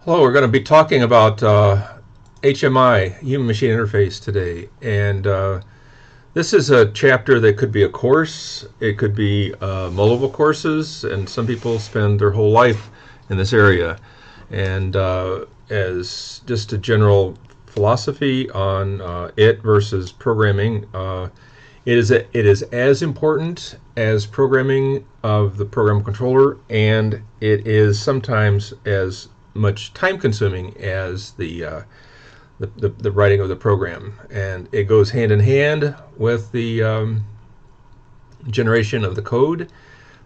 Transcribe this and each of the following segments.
Hello, we're going to be talking about HMI, Human Machine Interface, today. And this is a chapter that could be a course, it could be multiple courses, and some people spend their whole life in this area. And as just a general philosophy on it versus programming, it is as important as programming of the program controller, and it is sometimes as much time consuming as the writing of the program, and it goes hand in hand with the generation of the code.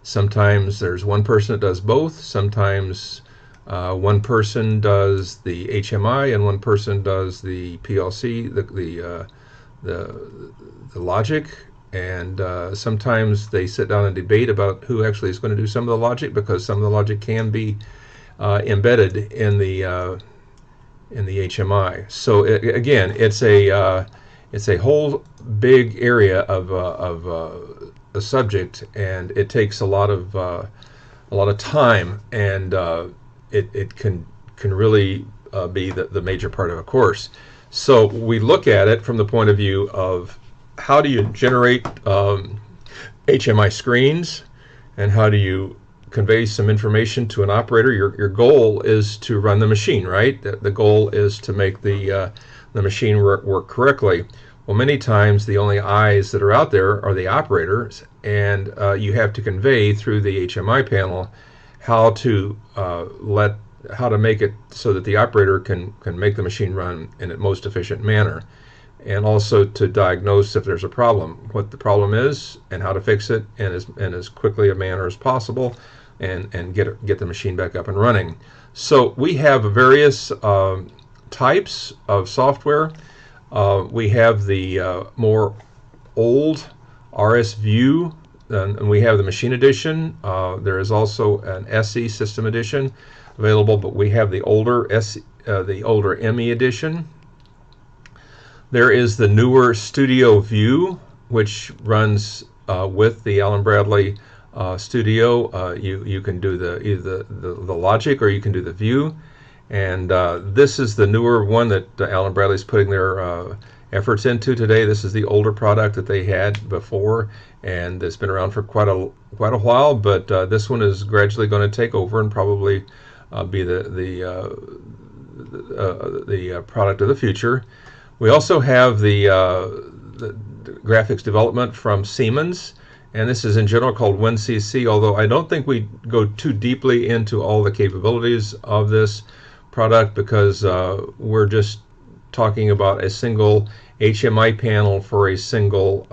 Sometimes there's one person that does both. Sometimes one person does the HMI and one person does the PLC, the logic, and sometimes they sit down and debate about who actually is going to do some of the logic, because some of the logic can be embedded in the HMI. So again, it's a whole big area of a subject, and it takes a lot of time, and it can really be the major part of a course. So we look at it from the point of view of how do you generate HMI screens, and how do you convey some information to an operator. Your goal is to run the machine, right? The goal is to make the machine work correctly. Well, many times the only eyes that are out there are the operators, and you have to convey through the HMI panel how to make it so that the operator can make the machine run in a most efficient manner, and also to diagnose if there's a problem, what the problem is, and how to fix it in as quickly a manner as possible, and get the machine back up and running. So we have various types of software. We have the more old RS View, and we have the Machine Edition. There is also an SE System Edition available, but we have the older ME Edition. There is the newer Studio View, which runs with the Allen Bradley Studio. You can do either the logic, or you can do the view, and this is the newer one that Allen Bradley's putting their efforts into today. This is the older product that they had before, and it's been around for quite a while, but this one is gradually going to take over and probably be the product of the future. We also have the graphics development from Siemens, and this is in general called WinCC, although I don't think we go too deeply into all the capabilities of this product, because we're just talking about a single HMI panel for a single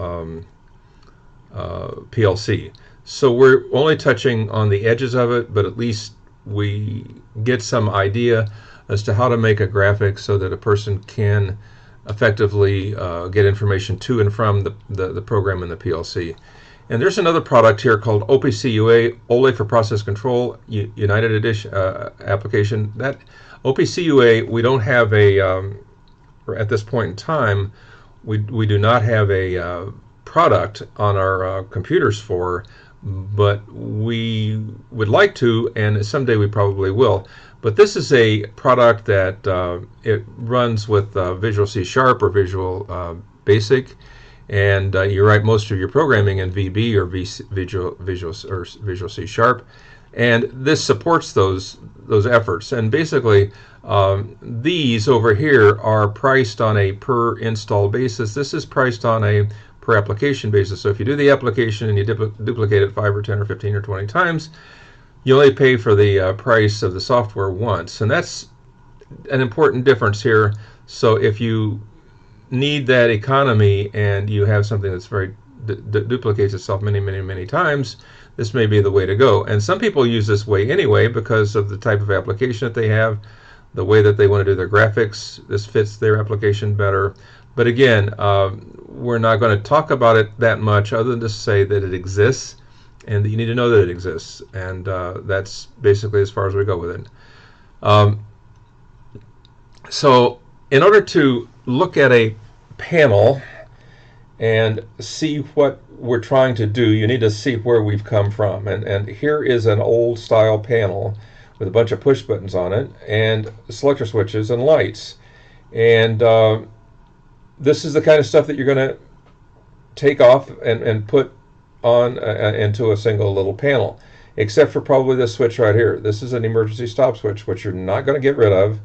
PLC. So we're only touching on the edges of it, but at least we get some idea as to how to make a graphic so that a person can effectively get information to and from the program in the PLC. And there's another product here called OPC UA, OLE for Process Control, United Edition application. That OPC UA, we don't have at this point in time, we do not have a product on our computers for, but we would like to, and someday we probably will. But this is a product that it runs with Visual C# or Visual Basic, and you write most of your programming in VB or Visual C#, and this supports those efforts. And basically, these over here are priced on a per install basis. This is priced on a per application basis. So if you do the application and you duplicate it 5 or 10 or 15 or 20 times, you only pay for the price of the software once, and that's an important difference here. So if you need that economy and you have something that's very duplicates itself many times, this may be the way to go. And some people use this way anyway because of the type of application that they have, the way that they want to do their graphics. This fits their application better. But again, we're not going to talk about it that much, other than to say that it exists and that you need to know that it exists, and that's basically as far as we go with it. So in order to look at a panel and see what we're trying to do, you need to see where we've come from. And here is an old style panel with a bunch of push buttons on it, and selector switches and lights. And this is the kind of stuff that you're going to take off and put on into a single little panel, except for probably this switch right here. This is an emergency stop switch, which you're not going to get rid of,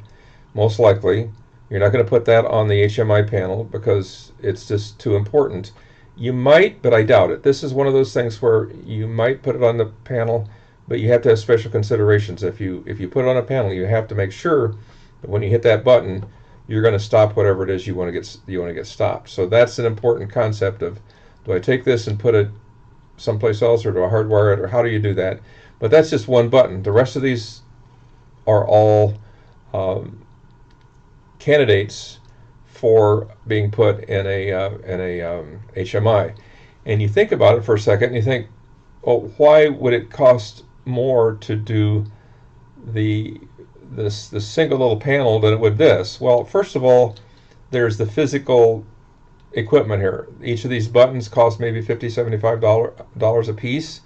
most likely. You're not going to put that on the HMI panel because it's just too important. You might, but I doubt it. This is one of those things where you might put it on the panel, but you have to have special considerations. If you put it on a panel, you have to make sure that when you hit that button, you're going to stop whatever it is you want to get stopped. So that's an important concept of, do I take this and put it someplace else, or do I hardwire it, or how do you do that? But that's just one button. The rest of these are all candidates for being put in a HMI. And you think about it for a second, and you think, oh, why would it cost more to do this single little panel than it would this? Well, first of all, there's the physical equipment here. Each of these buttons cost maybe $50–$75 a piece.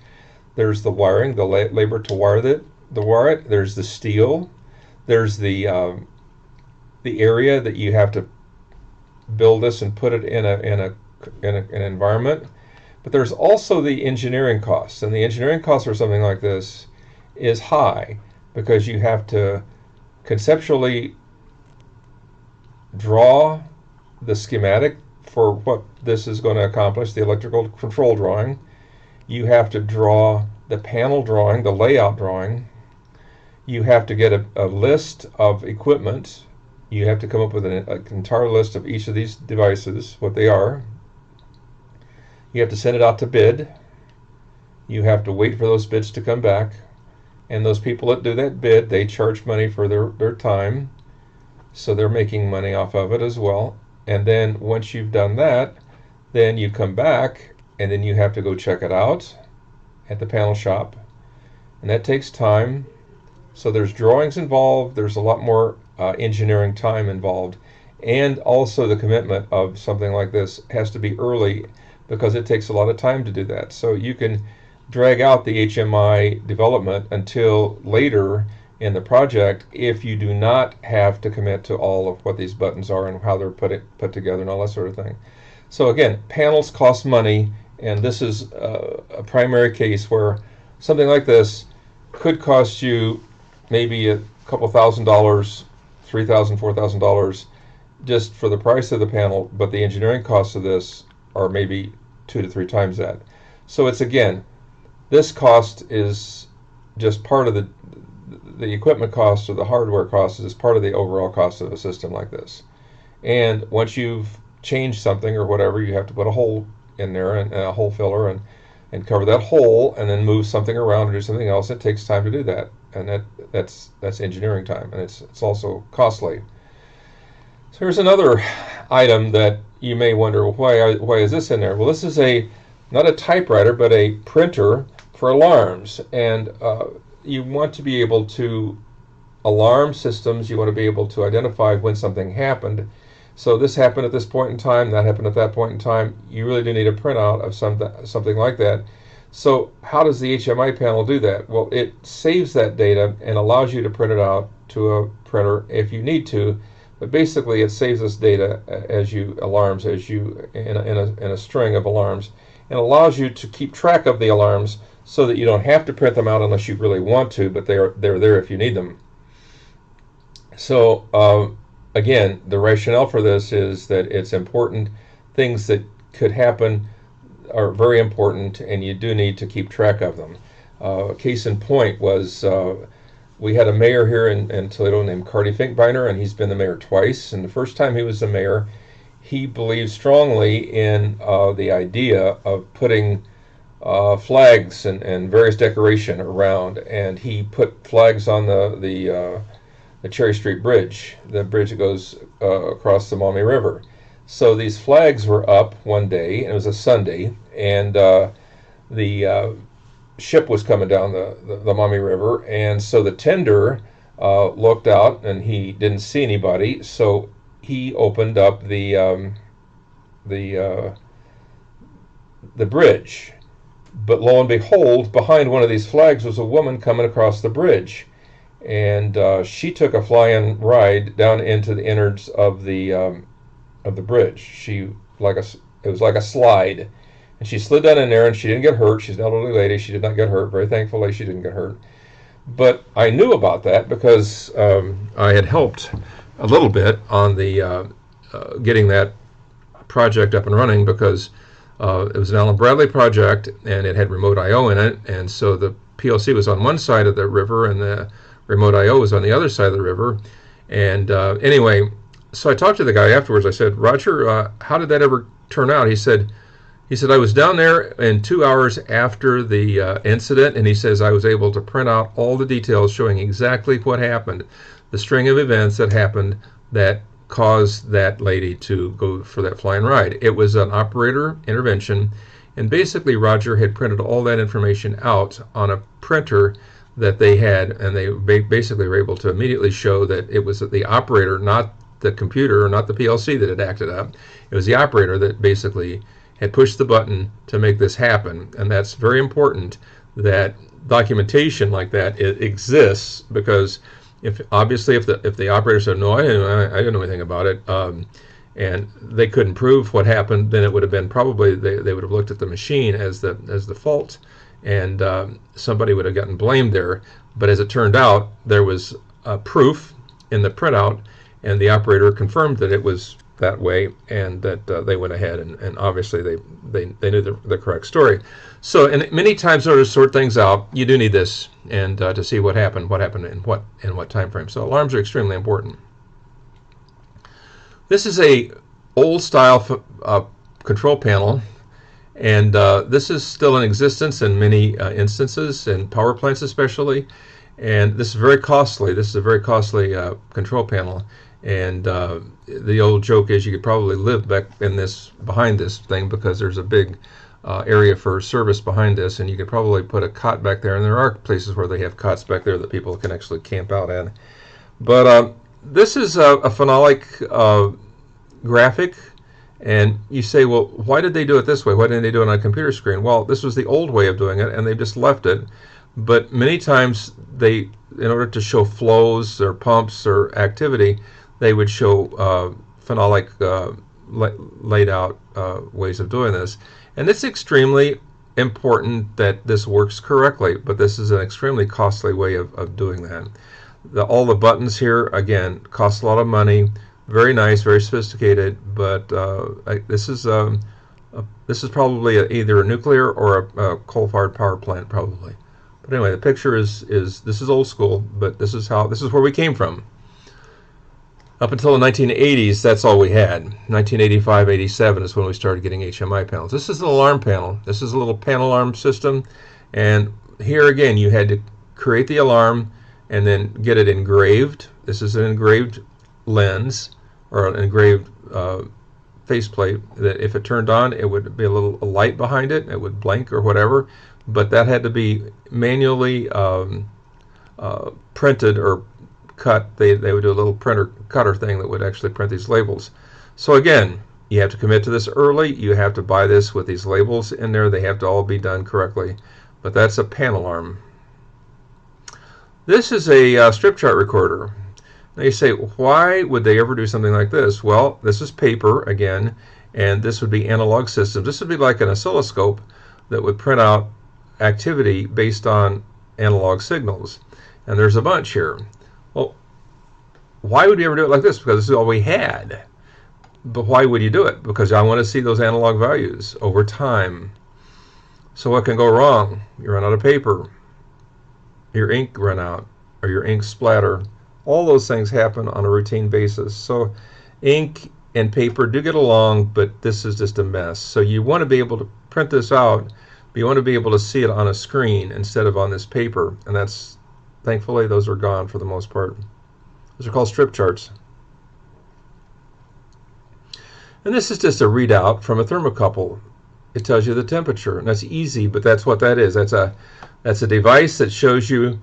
There's the wiring, the labor to wire it. There's the steel. There's the area that you have to build this and put it in an environment. But there's also the engineering costs, and the engineering costs for something like this is high because you have to conceptually draw the schematic for what this is going to accomplish, the electrical control drawing. You have to draw the panel drawing, the layout drawing. You have to get a list of equipment. You have to come up with an entire list of each of these devices, what they are. You have to send it out to bid. You have to wait for those bids to come back. And those people that do that bid, they charge money for their time. So they're making money off of it as well. And then once you've done that, then you come back and then you have to go check it out at the panel shop. And that takes time. So there's drawings involved. There's a lot more engineering time involved. And also the commitment of something like this has to be early because it takes a lot of time to do that. So you can drag out the HMI development until later in the project if you do not have to commit to all of what these buttons are and how they're put together and all that sort of thing. So again, panels cost money, and this is a primary case where something like this could cost you maybe a couple $1,000, $3,000, $4,000 just for the price of the panel, but the engineering costs of this are maybe 2 to 3 times that. So it's, again, this cost is just part of the equipment cost or the hardware cost is part of the overall cost of a system like this. And once you've changed something or whatever, you have to put a hole in there and a hole filler and cover that hole and then move something around or do something else. It takes time to do that, and that's engineering time, and it's also costly. So here's another item that you may wonder, well, why is this in there? Well, this is not a typewriter, but a printer for alarms, and you want to be able to alarm systems. You want to be able to identify when something happened. So this happened at this point in time, that happened at that point in time. You really do need a printout of something like that. So how does the HMI panel do that? Well, it saves that data and allows you to print it out to a printer if you need to. But basically, it saves this data in a string of alarms, and allows you to keep track of the alarms so that you don't have to print them out unless you really want to, but they're there if you need them. So again, the rationale for this is that it's important. Things that could happen are very important, and you do need to keep track of them. Case in point was we had a mayor here in Toledo named Carty Finkbeiner, and he's been the mayor twice. And the first time he was the mayor, he believed strongly in the idea of putting flags and various decoration around, and he put flags on the Cherry Street Bridge, the bridge that goes across the Maumee River. So these flags were up one day, and it was a Sunday, and the ship was coming down the Maumee River, and so the tender looked out, and he didn't see anybody, so he opened up the bridge. But lo and behold, behind one of these flags was a woman coming across the bridge. and she took a fly-in ride down into the innards of the bridge. It was like a slide, and she slid down in there, and she didn't get hurt. She's an elderly lady. She did not get hurt. Very thankfully, she didn't get hurt. But I knew about that because I had helped a little bit on the getting that project up and running, because it was an Allen Bradley project and it had remote I/O in it, and so the PLC was on one side of the river and the remote I/O was on the other side of the river. And anyway, so I talked to the guy afterwards. I said, Roger, how did that ever turn out? He said, I was down there in 2 hours after the incident, and he says I was able to print out all the details showing exactly what happened, the string of events that happened that caused that lady to go for that flying ride. It was an operator intervention, and basically Roger had printed all that information out on a printer that they had, and they basically were able to immediately show that it was the operator, not the computer or not the PLC, that had acted up. It was the operator that basically had pushed the button to make this happen. And that's very important that documentation like that exists, because if the operator said, no, I didn't know anything about it, and they couldn't prove what happened, then it would have been probably they would have looked at the machine as the fault, and somebody would have gotten blamed there. But as it turned out, there was proof in the printout, and the operator confirmed that it was that way, and that they went ahead and obviously they knew the correct story. So, and many times in order to sort things out, you do need this, and to see what happened in what time frame. So alarms are extremely important. This is a old style control panel, and this is still in existence in many instances, in power plants especially, and this is very costly. This is a very costly control panel. And the old joke is you could probably live back in behind this thing, because there's a big area for service behind this, and you could probably put a cot back there, and there are places where they have cots back there that people can actually camp out in. But this is a phenolic graphic, and you say, well, why did they do it this way? Why didn't they do it on a computer screen? Well, this was the old way of doing it, and they just left it. But many times in order to show flows or pumps or activity, they would show phenolic laid out ways of doing this. And it's extremely important that this works correctly, but this is an extremely costly way of doing that. All the buttons here, again, cost a lot of money. Very nice, very sophisticated, but this is probably either a nuclear or a coal-fired power plant, probably. But anyway, the picture is this is old school, but this is where we came from. Up until the 1980s, that's all we had. 1985, 87 is when we started getting HMI panels. This is an alarm panel. This is a little panel alarm system, and here again, you had to create the alarm and then get it engraved. This is an engraved lens or an engraved faceplate that if it turned on, it would be a light behind it. It would blink or whatever, but that had to be manually printed or cut. They would do a little cutter thing that would actually print these labels. So again, you have to commit to this early. You have to buy this with these labels in there. They have to all be done correctly. But that's a panel alarm. This is a strip chart recorder. Now you say, why would they ever do something like this? Well, this is paper again, and this would be analog systems. This would be like an oscilloscope that would print out activity based on analog signals. And there's a bunch here. Well, why would we ever do it like this? Because this is all we had. But why would you do it? Because I want to see those analog values over time. So what can go wrong? You run out of paper, your ink run out, or your ink splatter. All those things happen on a routine basis. So ink and paper do get along, but this is just a mess. So you want to be able to print this out, but you want to be able to see it on a screen instead of on this paper. And that's, thankfully, those are gone for the most part. Those are called strip charts. And this is just a readout from a thermocouple. It tells you the temperature, and that's easy, but that's what that is. That's a device that shows you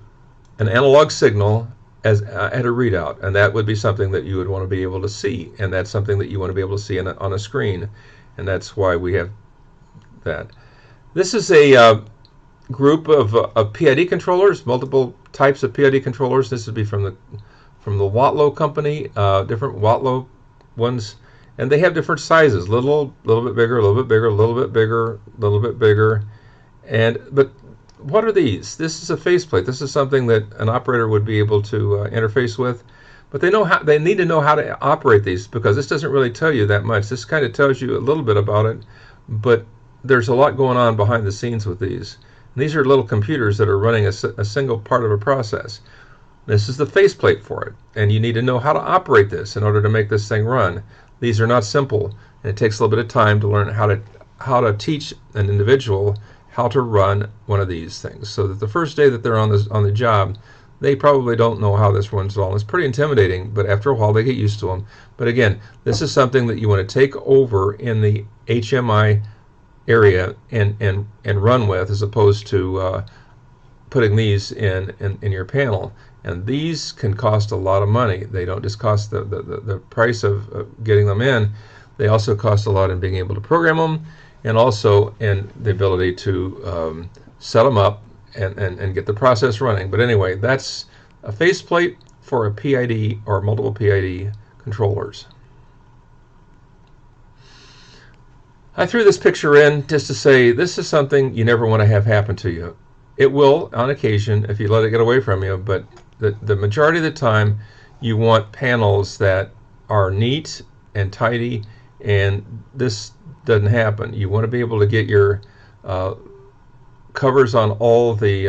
an analog signal at a readout, and that would be something that you would want to be able to see, and that's something that you want to be able to see on a screen, and that's why we have that. This is a group of PID controllers, multiple types of PID controllers. This would be from the Watlow company, different Watlow ones, and they have different sizes, little bit bigger, a little bit bigger, a little bit bigger, a little bit bigger. But what are these? This is a faceplate. This is something that an operator would be able to interface with. But they need to know how to operate these, because this doesn't really tell you that much. This kind of tells you a little bit about it, but there's a lot going on behind the scenes with these. And these are little computers that are running a single part of a process. This is the faceplate for it, and you need to know how to operate this in order to make this thing run. These are not simple, and it takes a little bit of time to learn how to teach an individual how to run one of these things, so that the first day that they're on the job, they probably don't know how this runs at all. It's pretty intimidating, but after a while they get used to them. But again, this is something that you want to take over in the HMI area and run with, as opposed to putting these in your panel. And these can cost a lot of money. They don't just cost the price of getting them in. They also cost a lot in being able to program them, and also in the ability to set them up and get the process running. But anyway, that's a faceplate for a PID or multiple PID controllers. I threw this picture in just to say this is something you never want to have happen to you. It will on occasion if you let it get away from you, but the majority of the time you want panels that are neat and tidy, and this doesn't happen. You want to be able to get your covers on all these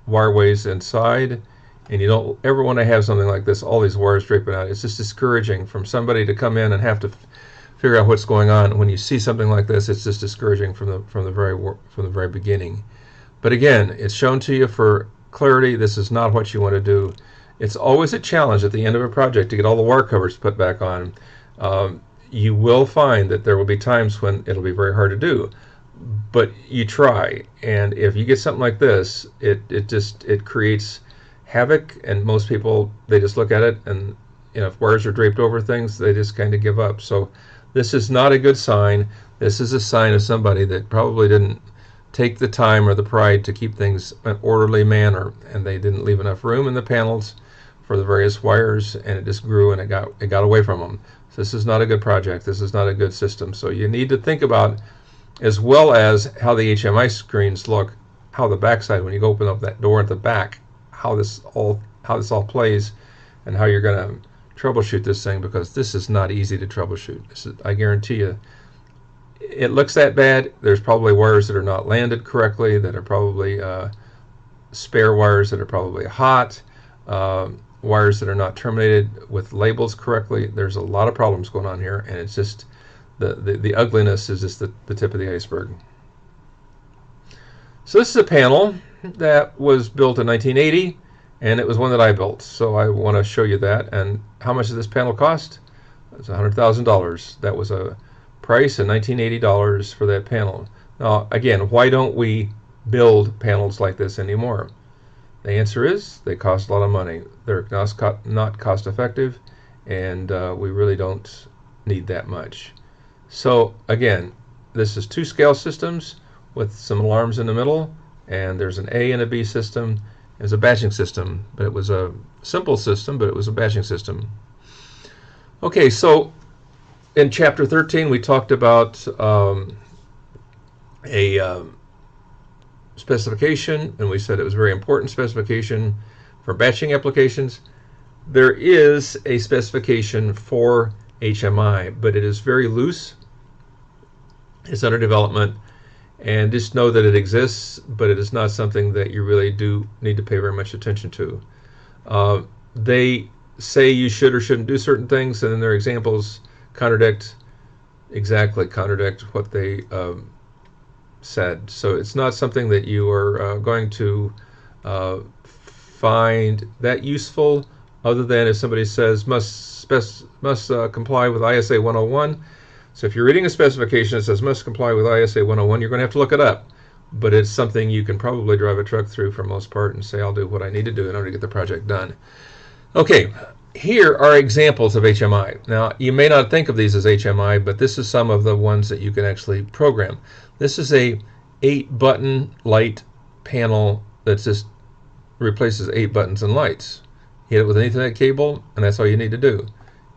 wireways inside, and you don't ever want to have something like this, all these wires draping out. It's just discouraging from somebody to come in and have to figure out what's going on. When you see something like this, it's just discouraging from the very beginning. But again, it's shown to you for clarity. This is not what you want to do. It's always a challenge at the end of a project to get all the wire covers put back on. You will find that there will be times when it'll be very hard to do, but you try. And if you get something like this, it creates havoc, and most people, they just look at it, and if wires are draped over things, they just kind of give up. So this is not a good sign. This is a sign of somebody that probably didn't take the time or the pride to keep things in an orderly manner, and they didn't leave enough room in the panels for the various wires, and it just grew and it got away from them. So this is not a good project. This is not a good system. So you need to think about, as well as how the HMI screens look, how the backside, when you go open up that door at the back, how this all plays, and how you're going to troubleshoot this thing, because this is not easy to troubleshoot. I guarantee you, it looks that bad. There's probably wires that are not landed correctly, that are probably spare wires that are probably hot, wires that are not terminated with labels correctly. There's a lot of problems going on here, and it's just the ugliness is just the tip of the iceberg. So this is a panel that was built in 1980, and it was one that I built. So I want to show you that. And how much did this panel cost? It's $100,000. That was a price of $1980 for that panel. Now again, why don't we build panels like this anymore? The answer is they cost a lot of money. They're not cost effective, and we really don't need that much. So again, this is two scale systems with some alarms in the middle, and there's an A and a B system. It was a batching system, but it was a simple system, but it was a batching system. Okay, so in Chapter 13 we talked about a specification, and we said it was a very important specification for batching applications. There is a specification for HMI, but it is very loose. It's under development, and just know that it exists, but it is not something that you really do need to pay very much attention to. They say you should or shouldn't do certain things, and then their examples contradict what they said. So it's not something that you are going to find that useful, other than if somebody says must comply with ISA 101. So if you're reading a specification that says must comply with ISA 101, you're going to have to look it up. But it's something you can probably drive a truck through for most part and say, I'll do what I need to do in order to get the project done. Okay, here are examples of HMI. Now, you may not think of these as HMI, but this is some of the ones that you can actually program. This is a 8-button light panel that just replaces 8 buttons and lights. Hit it with an Ethernet cable, and that's all you need to do.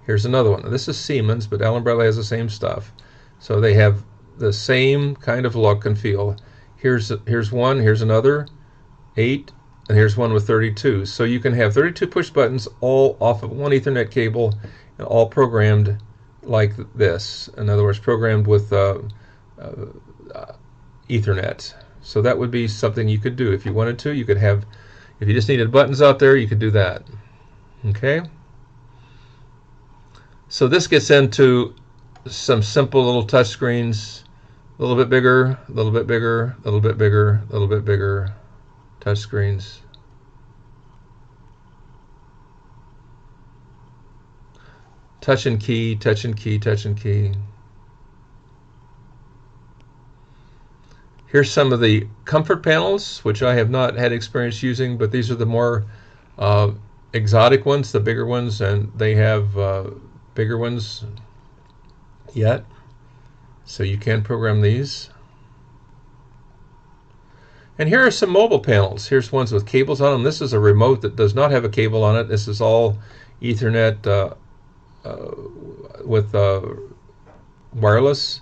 Here's another one. This is Siemens, but Allen Bradley has the same stuff. So they have the same kind of look and feel. Here's one, here's another, 8, and here's one with 32. So you can have 32 push buttons all off of one Ethernet cable and all programmed like this. In other words, programmed with Ethernet. So that would be something you could do if you wanted to. You could have, if you just needed buttons out there, you could do that. Okay? So this gets into some simple little touch screens, a little bit bigger, a little bit bigger, a little bit bigger, a little bit bigger touch screens. Touch and key, touch and key, touch and key. Here's some of the comfort panels, which I have not had experience using, but these are the more exotic ones, the bigger ones, and they have bigger ones yet. So you can program these. And here are some mobile panels. Here's ones with cables on them. This is a remote that does not have a cable on it. This is all Ethernet with wireless.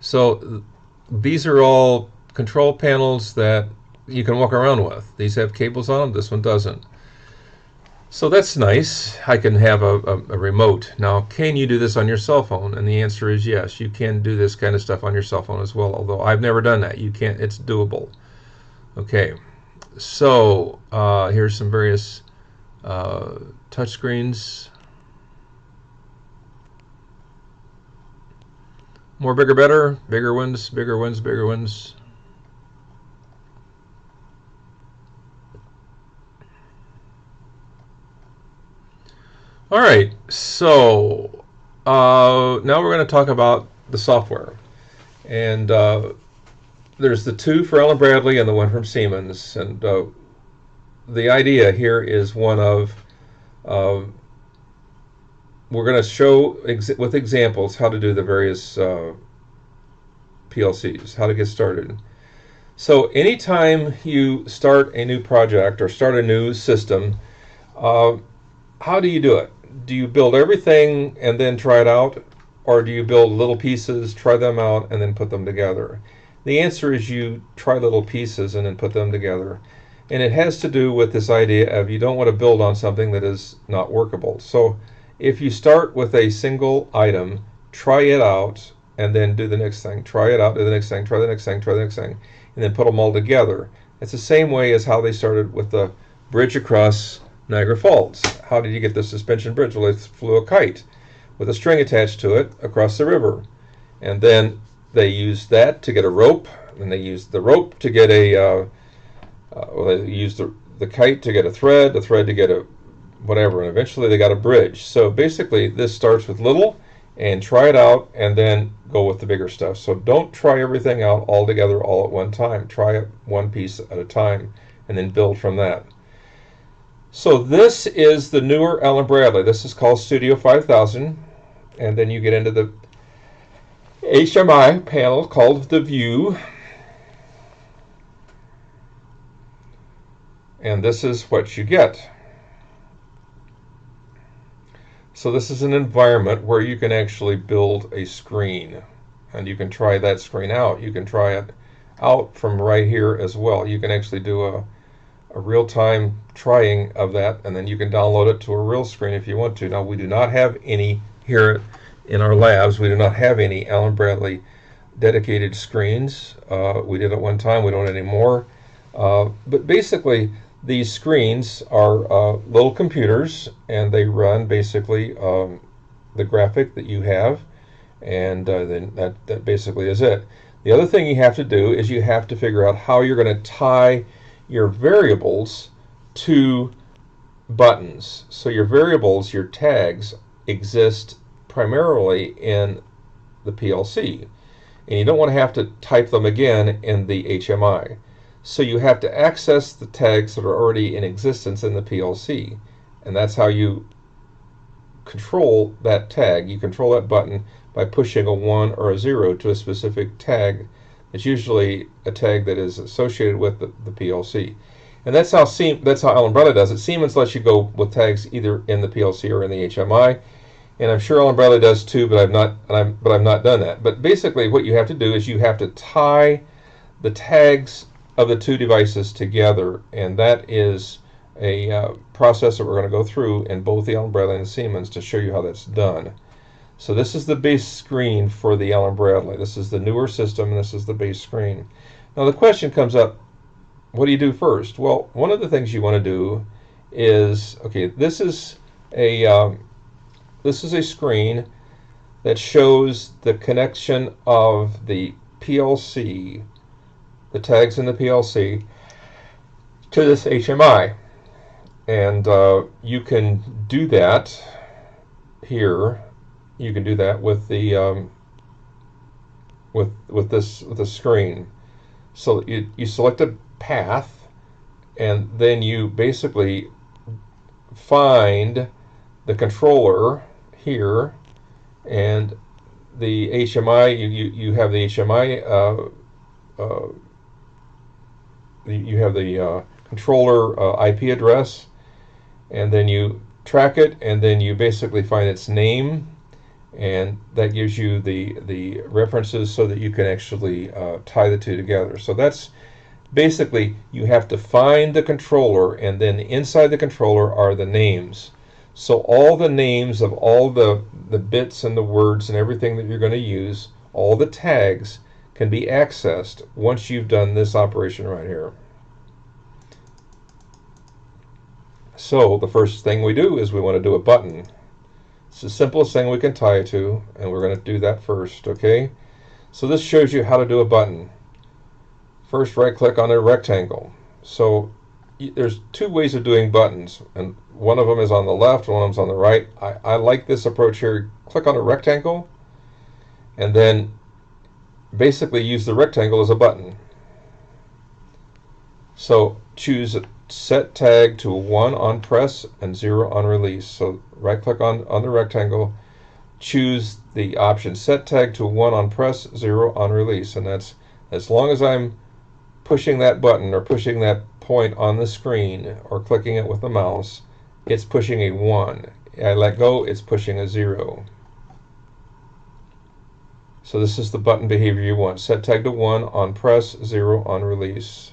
So these are all control panels that you can walk around with. These have cables on them. This one doesn't. So that's nice. I can have a remote. Now, can you do this on your cell phone? And the answer is yes. You can do this kind of stuff on your cell phone as well, although I've never done that. You can't. It's doable. Okay. So here's some various touch screens. More bigger, better. Bigger ones, bigger ones, bigger ones. All right, so now we're going to talk about the software. And there's the two for Allen Bradley and the one from Siemens. And the idea here is one of we're going to show with examples how to do the various PLCs, how to get started. So anytime you start a new project or start a new system, how do you do it? Do you build everything and then try it out? Or do you build little pieces, try them out, and then put them together? The answer is you try little pieces and then put them together. And it has to do with this idea of you don't want to build on something that is not workable. So if you start with a single item, try it out, and then do the next thing. Try it out, do the next thing, try the next thing, try the next thing, and then put them all together. It's the same way as how they started with the bridge across Niagara Falls. How did you get the suspension bridge? Well, they flew a kite with a string attached to it across the river. And then they used that to get a rope, and they used the rope to get a, they used the kite to get a thread to get a whatever, and eventually they got a bridge. So basically this starts with little and try it out and then go with the bigger stuff. So don't try everything out all together all at one time. Try it one piece at a time and then build from that. So this is the newer Allen Bradley. This is called Studio 5000, and then you get into the HMI panel called the View, and this is what you get. So this is an environment where you can actually build a screen, and you can try that screen out. You can try it out from right here as well. You can actually do a real-time trying of that, and then you can download it to a real screen if you want to. Now, we do not have any here in our labs. We do not have any Allen Bradley dedicated screens. We did at one time. We don't anymore. But basically, these screens are little computers, and they run basically the graphic that you have, and then that basically is it. The other thing you have to do is you have to figure out how you're going to tie your variables to buttons. So your variables, your tags, exist primarily in the PLC, and you don't want to have to type them again in the HMI. So you have to access the tags that are already in existence in the PLC, and that's how you control that tag. You control that button by pushing a 1 or a 0 to a specific tag It's usually a tag that is associated with the PLC. And that's how Alumbrella does it. Siemens lets you go with tags either in the PLC or in the HMI, and I'm sure Alumbrella does too, but I've not done that. But basically, what you have to do is you have to tie the tags of the two devices together, and that is a process that we're going to go through in both the Alumbrella and Siemens to show you how that's done. So this is the base screen for the Alumbrella. This is the newer system, and this is the base screen. Now the question comes up, what do you do first? Well, one of the things you want to do is, okay, this is a screen that shows the connection of the PLC, the tags in the PLC, to this HMI. And you can do that here. You can do that with the with this screen. So you select a path, and then you basically find the controller here, and the HMI. You have the HMI. You have the controller IP address, and then you track it, and then you basically find its name, and that gives you the references so that you can actually tie the two together. So that's basically, you have to find the controller, and then inside the controller are the names. So all the names of all the bits and the words and everything that you're going to use, all the tags, can be accessed once you've done this operation right here. So the first thing we do is we want to do a button. It's the simplest thing we can tie it to, and we're going to do that first, okay? So this shows you how to do a button. First, right-click on a rectangle. So there's two ways of doing buttons, and one of them is on the left, one of them's on the right. I like this approach here. Click on a rectangle, and then basically use the rectangle as a button. So choose set tag to 1 on press and 0 on release. So right click on the rectangle, choose the option set tag to 1 on press, 0 on release, and that's as long as I'm pushing that button or pushing that point on the screen or clicking it with the mouse, it's pushing a 1. I let go, it's pushing a 0. So this is the button behavior you want. Set tag to 1 on press, 0 on release.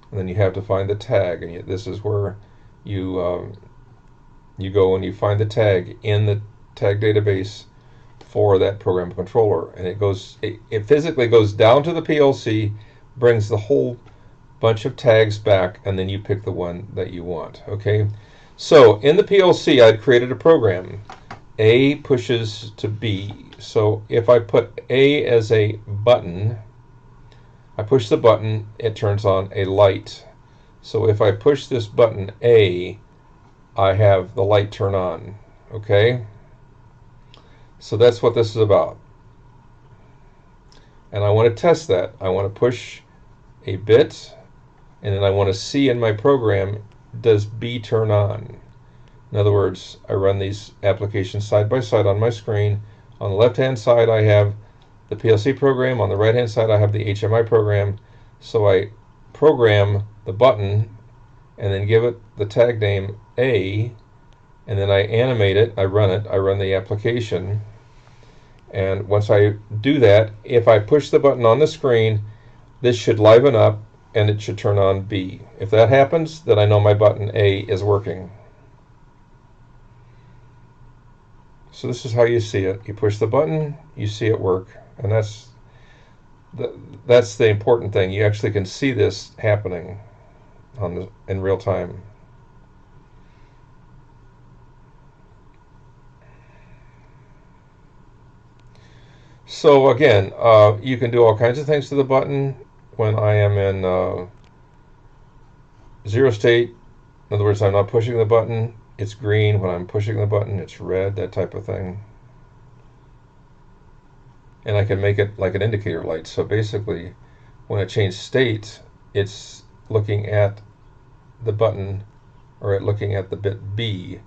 And then you have to find the tag, and this is where you go and you find the tag in the tag database for that program controller, and it physically goes down to the PLC, brings the whole bunch of tags back, and then you pick the one that you want. Okay, so in the PLC I'd created a program. A pushes to B. So if I put A as a button, I push the button, it turns on a light. So if I push this button A, I have the light turn on. Okay? So that's what this is about. And I want to test that. I want to push a bit, and then I want to see in my program, does B turn on? In other words, I run these applications side by side on my screen. On the left-hand side, I have the PLC program. On the right-hand side, I have the HMI program. So I program the button and then give it the tag name A, and then I animate it, I run the application. And once I do that, if I push the button on the screen, this should liven up and it should turn on B. If that happens, then I know my button A is working. So this is how you see it. You push the button, you see it work, and that's the important thing. You actually can see this happening in real time. So again, you can do all kinds of things to the button. When I am in zero state, in other words, I'm not pushing the button, it's green. When I'm pushing the button, it's red, that type of thing. And I can make it like an indicator light. So basically, when I change state, it's looking at the button, or looking at the bit B.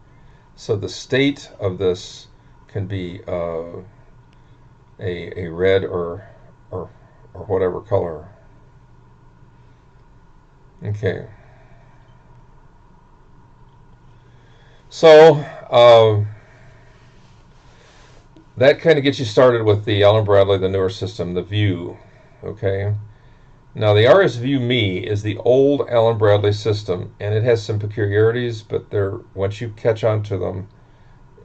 So the state of this can be a red or or whatever color. Okay. So that kind of gets you started with the Allen Bradley, the newer system, the View. Okay. Now the RS View Me is the old Allen Bradley system, and it has some peculiarities, but they're once you catch on to them,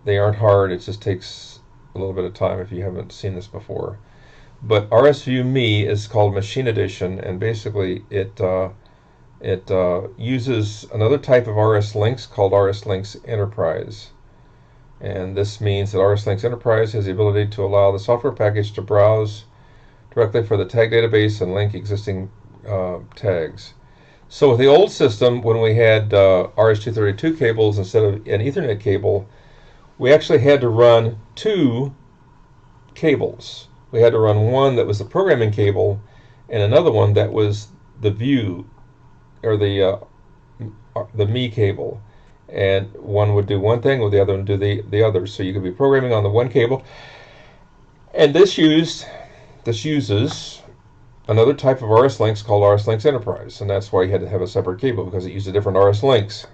they aren't hard. It just takes a little bit of time if you haven't seen this before. But RS View Me is called Machine Edition, and basically it uses another type of RS Links called RS Links Enterprise. And this means that RS Links Enterprise has the ability to allow the software package to browse directly for the tag database and link existing tags. So with the old system, when we had RS-232 cables instead of an Ethernet cable, we actually had to run two cables. We had to run one that was the programming cable and another one that was the view, or the Me cable. And one would do one thing, with the other one do the other. So you could be programming on the one cable. And this uses another type of RS Links called RS Links Enterprise, and that's why you had to have a separate cable, because it used a different RS Links.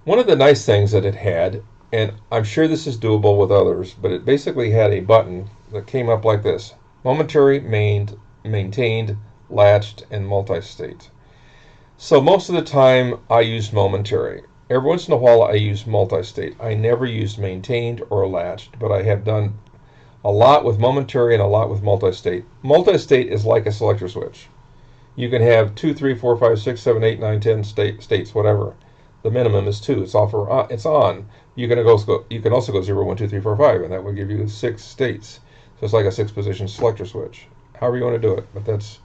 One of the nice things that it had, and I'm sure this is doable with others, but it basically had a button that came up like this: momentary, maintained, latched, and multi-state. So most of the time I used momentary. Every once in a while I used multi-state. I never used maintained or latched, but I have done a lot with momentary and a lot with multi-state. Multi-state is like a selector switch. You can have 2, 3, 4, 5, 6, 7, 8, 9, 10 states, whatever. The minimum is 2. It's it's on. You can also go 0, 1, 2, 3, 4, 5, and that would give you 6 states. So it's like a 6-position selector switch. However you want to do it, but that's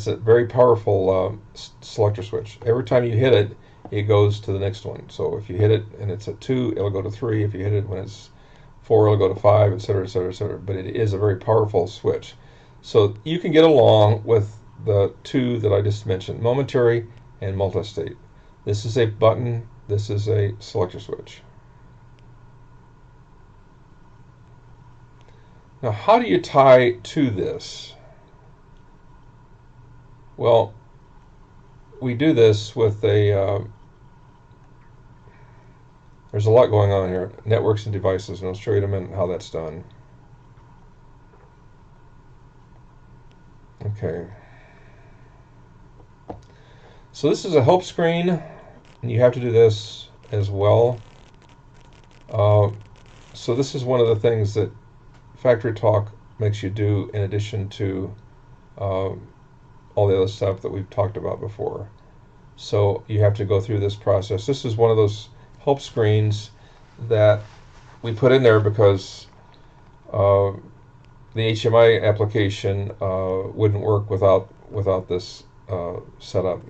a very powerful selector switch. Every time you hit it, it goes to the next one. So if you hit it and it's a 2, it'll go to 3. If you hit it when it's 4, it'll go to 5, etc., etc., etc. But it is a very powerful switch. So you can get along with the two that I just mentioned, momentary and multi-state. This is a button. This is a selector switch. Now, how do you tie to this? Well, we do this with a there's a lot going on here. Networks and devices, and I'll show you in a minute how that's done. Okay. So this is a help screen, and you have to do this as well. So this is one of the things that Factory Talk makes you do in addition to all the other stuff that we've talked about before. So you have to go through this process. This is one of those help screens that we put in there because the HMI application wouldn't work without this setup.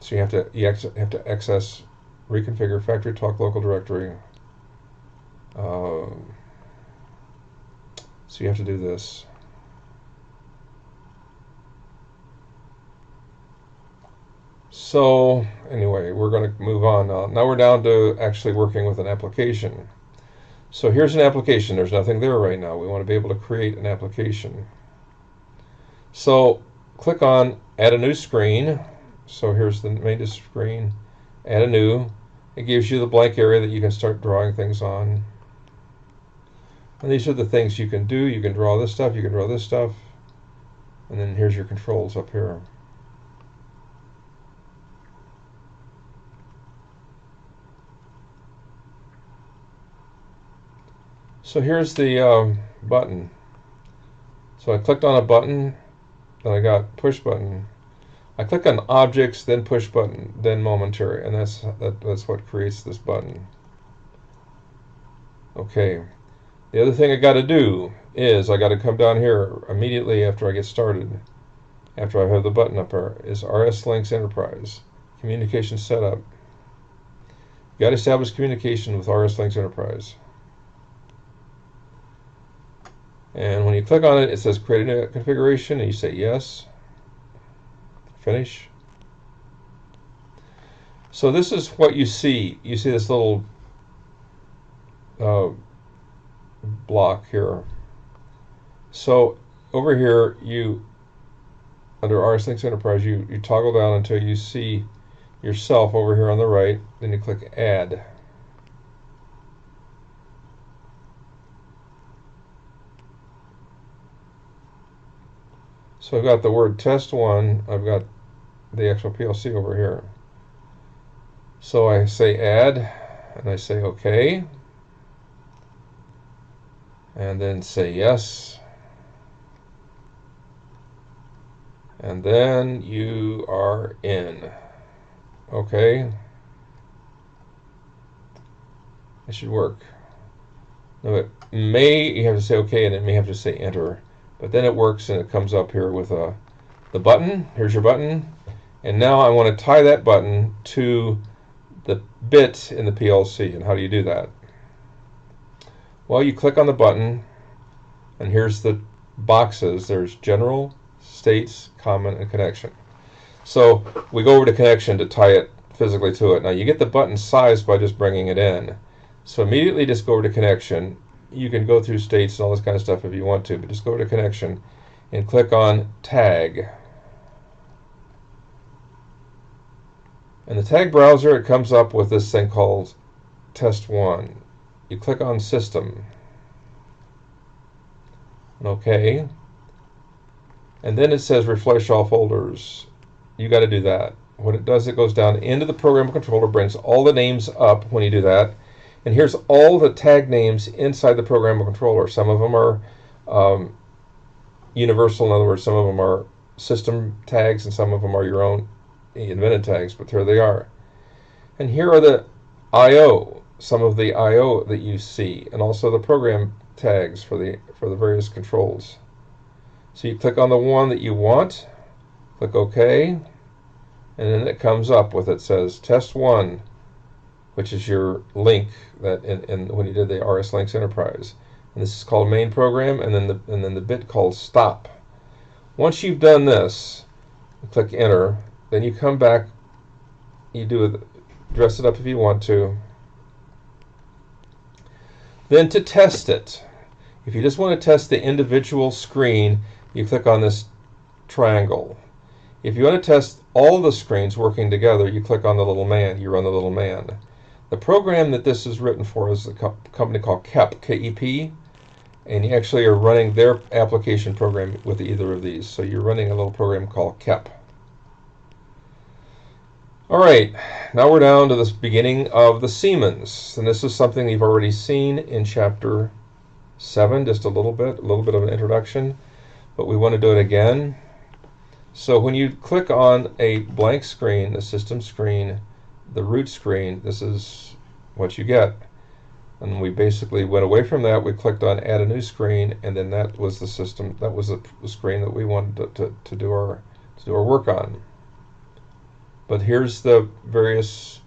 So you have to access, reconfigure Factory Talk local directory. So you have to do this. So anyway, we're going to move on now. Now we're down to actually working with an application. So here's an application. There's nothing there right now. We want to be able to create an application. So click on Add a New Screen. So here's the main screen. Add a new. It gives you the blank area that you can start drawing things on. And these are the things you can do. You can draw this stuff. You can draw this stuff. And then here's your controls up here. So here's the button. So I clicked on a button, then I got push button. I click on objects, then push button, then momentary, and that's what creates this button. Okay. The other thing I got to do is I got to come down here immediately after I get started, after I have the button up here, is RS Links Enterprise, communication setup. You got to establish communication with RS Links Enterprise. And when you click on it, it says create a new configuration, and you say yes. Finish. So this is what you see. You see this little block here. So over here, under RS Links Enterprise, you toggle down until you see yourself over here on the right. Then you click Add. So I've got the word test 1. I've got the actual PLC over here. So I say Add, and I say OK. And then say Yes. And then you are in. Okay. It should work. Now you have to say OK, and it may have to say Enter. But then it works, and it comes up here with the button. Here's your button. And now I want to tie that button to the bit in the PLC. And how do you do that? Well, you click on the button, and here's the boxes. There's General, States, Common, and Connection. So we go over to Connection to tie it physically to it. Now you get the button sized by just bringing it in. So immediately just go over to Connection. You can go through states and all this kind of stuff if you want to, but just go over to Connection and click on Tag. In the tag browser, it comes up with this thing called Test 1. You click on System. OK. And then it says Refresh all folders. You got to do that. What it does, it goes down into the program controller, brings all the names up when you do that. And here's all the tag names inside the programmable controller. Some of them are universal. In other words, some of them are system tags, and some of them are your own invented tags, but there they are. And here are the I/O, some of the I/O that you see, and also the program tags for the various controls. So you click on the one that you want, click OK, and then it comes up with, it says Test 1, which is your link that when you did the RS Links Enterprise. And this is called main program, and then the bit called stop. Once you've done this, click Enter. Then you come back, you dress it up if you want to. Then to test it, if you just want to test the individual screen, you click on this triangle. If you want to test all the screens working together, you click on the little man. You run the little man. The program that this is written for is a company called KEP, K-E-P, and you actually are running their application program with either of these. So you're running a little program called KEP. All right, now we're down to the beginning of the Siemens, and this is something you've already seen in Chapter 7, just a little bit of an introduction, but we want to do it again. So when you click on a blank screen, the system screen, the root screen, this is what you get. And we basically went away from that. We clicked on Add a New Screen, and then that was the system. That was the screen that we wanted to do our work on. But here's the various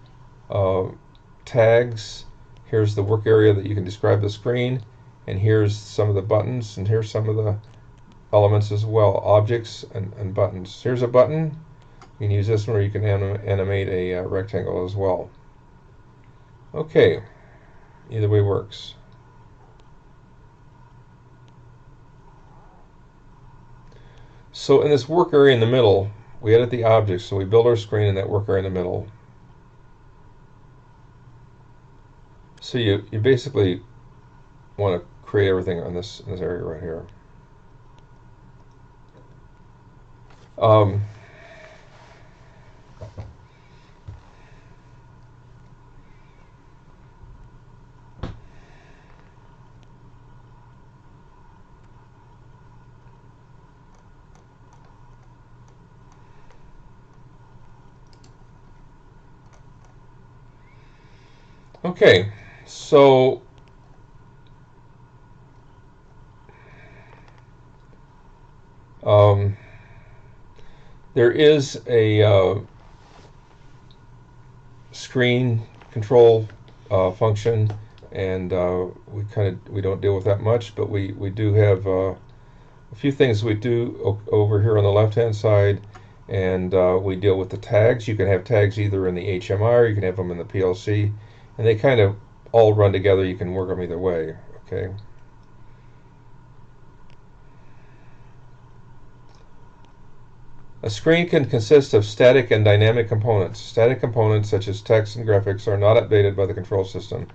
tags. Here's the work area that you can describe the screen, and here's some of the buttons, and here's some of the elements as well, objects and buttons. Here's a button. You can use this one, or you can animate a rectangle as well. Okay, either way works. So in this work area in the middle, we edit the objects, so we build our screen in that work area in the middle. So you basically want to create everything in this area right here. Okay, so there is a screen control function, and we don't deal with that much, but we do have a few things we do over here on the left hand side, and we deal with the tags. You can have tags either in the HMI or you can have them in the PLC, and they kind of all run together. You can work them either way. Okay. A screen can consist of static and dynamic components. Static components such as text and graphics are not updated by the control system.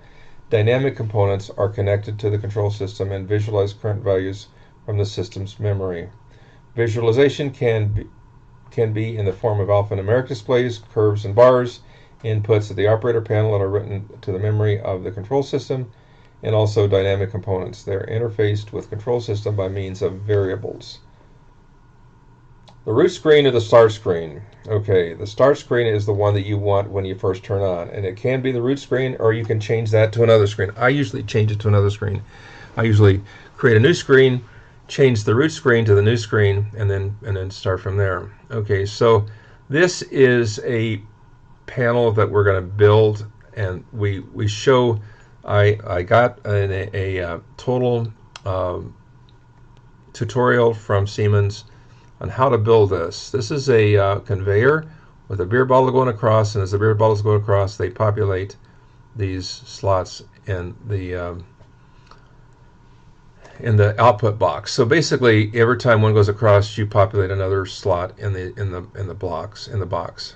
Dynamic components are connected to the control system and visualize current values from the system's memory. Visualization can be in the form of alphanumeric displays, curves and bars, inputs at the operator panel that are written to the memory of the control system, and also dynamic components. They're interfaced with control system by means of variables. The root screen or the start screen. Okay, the start screen is the one that you want when you first turn on, and it can be the root screen, or you can change that to another screen. I usually change it to another screen. I usually create a new screen, change the root screen to the new screen, and then start from there. Okay, so this is a panel that we're going to build, and we show. I got a total tutorial from Siemens on how to build this. This is a conveyor with a beer bottle going across, and as the beer bottles go across, they populate these slots in the output box. So basically, every time one goes across, you populate another slot in the box.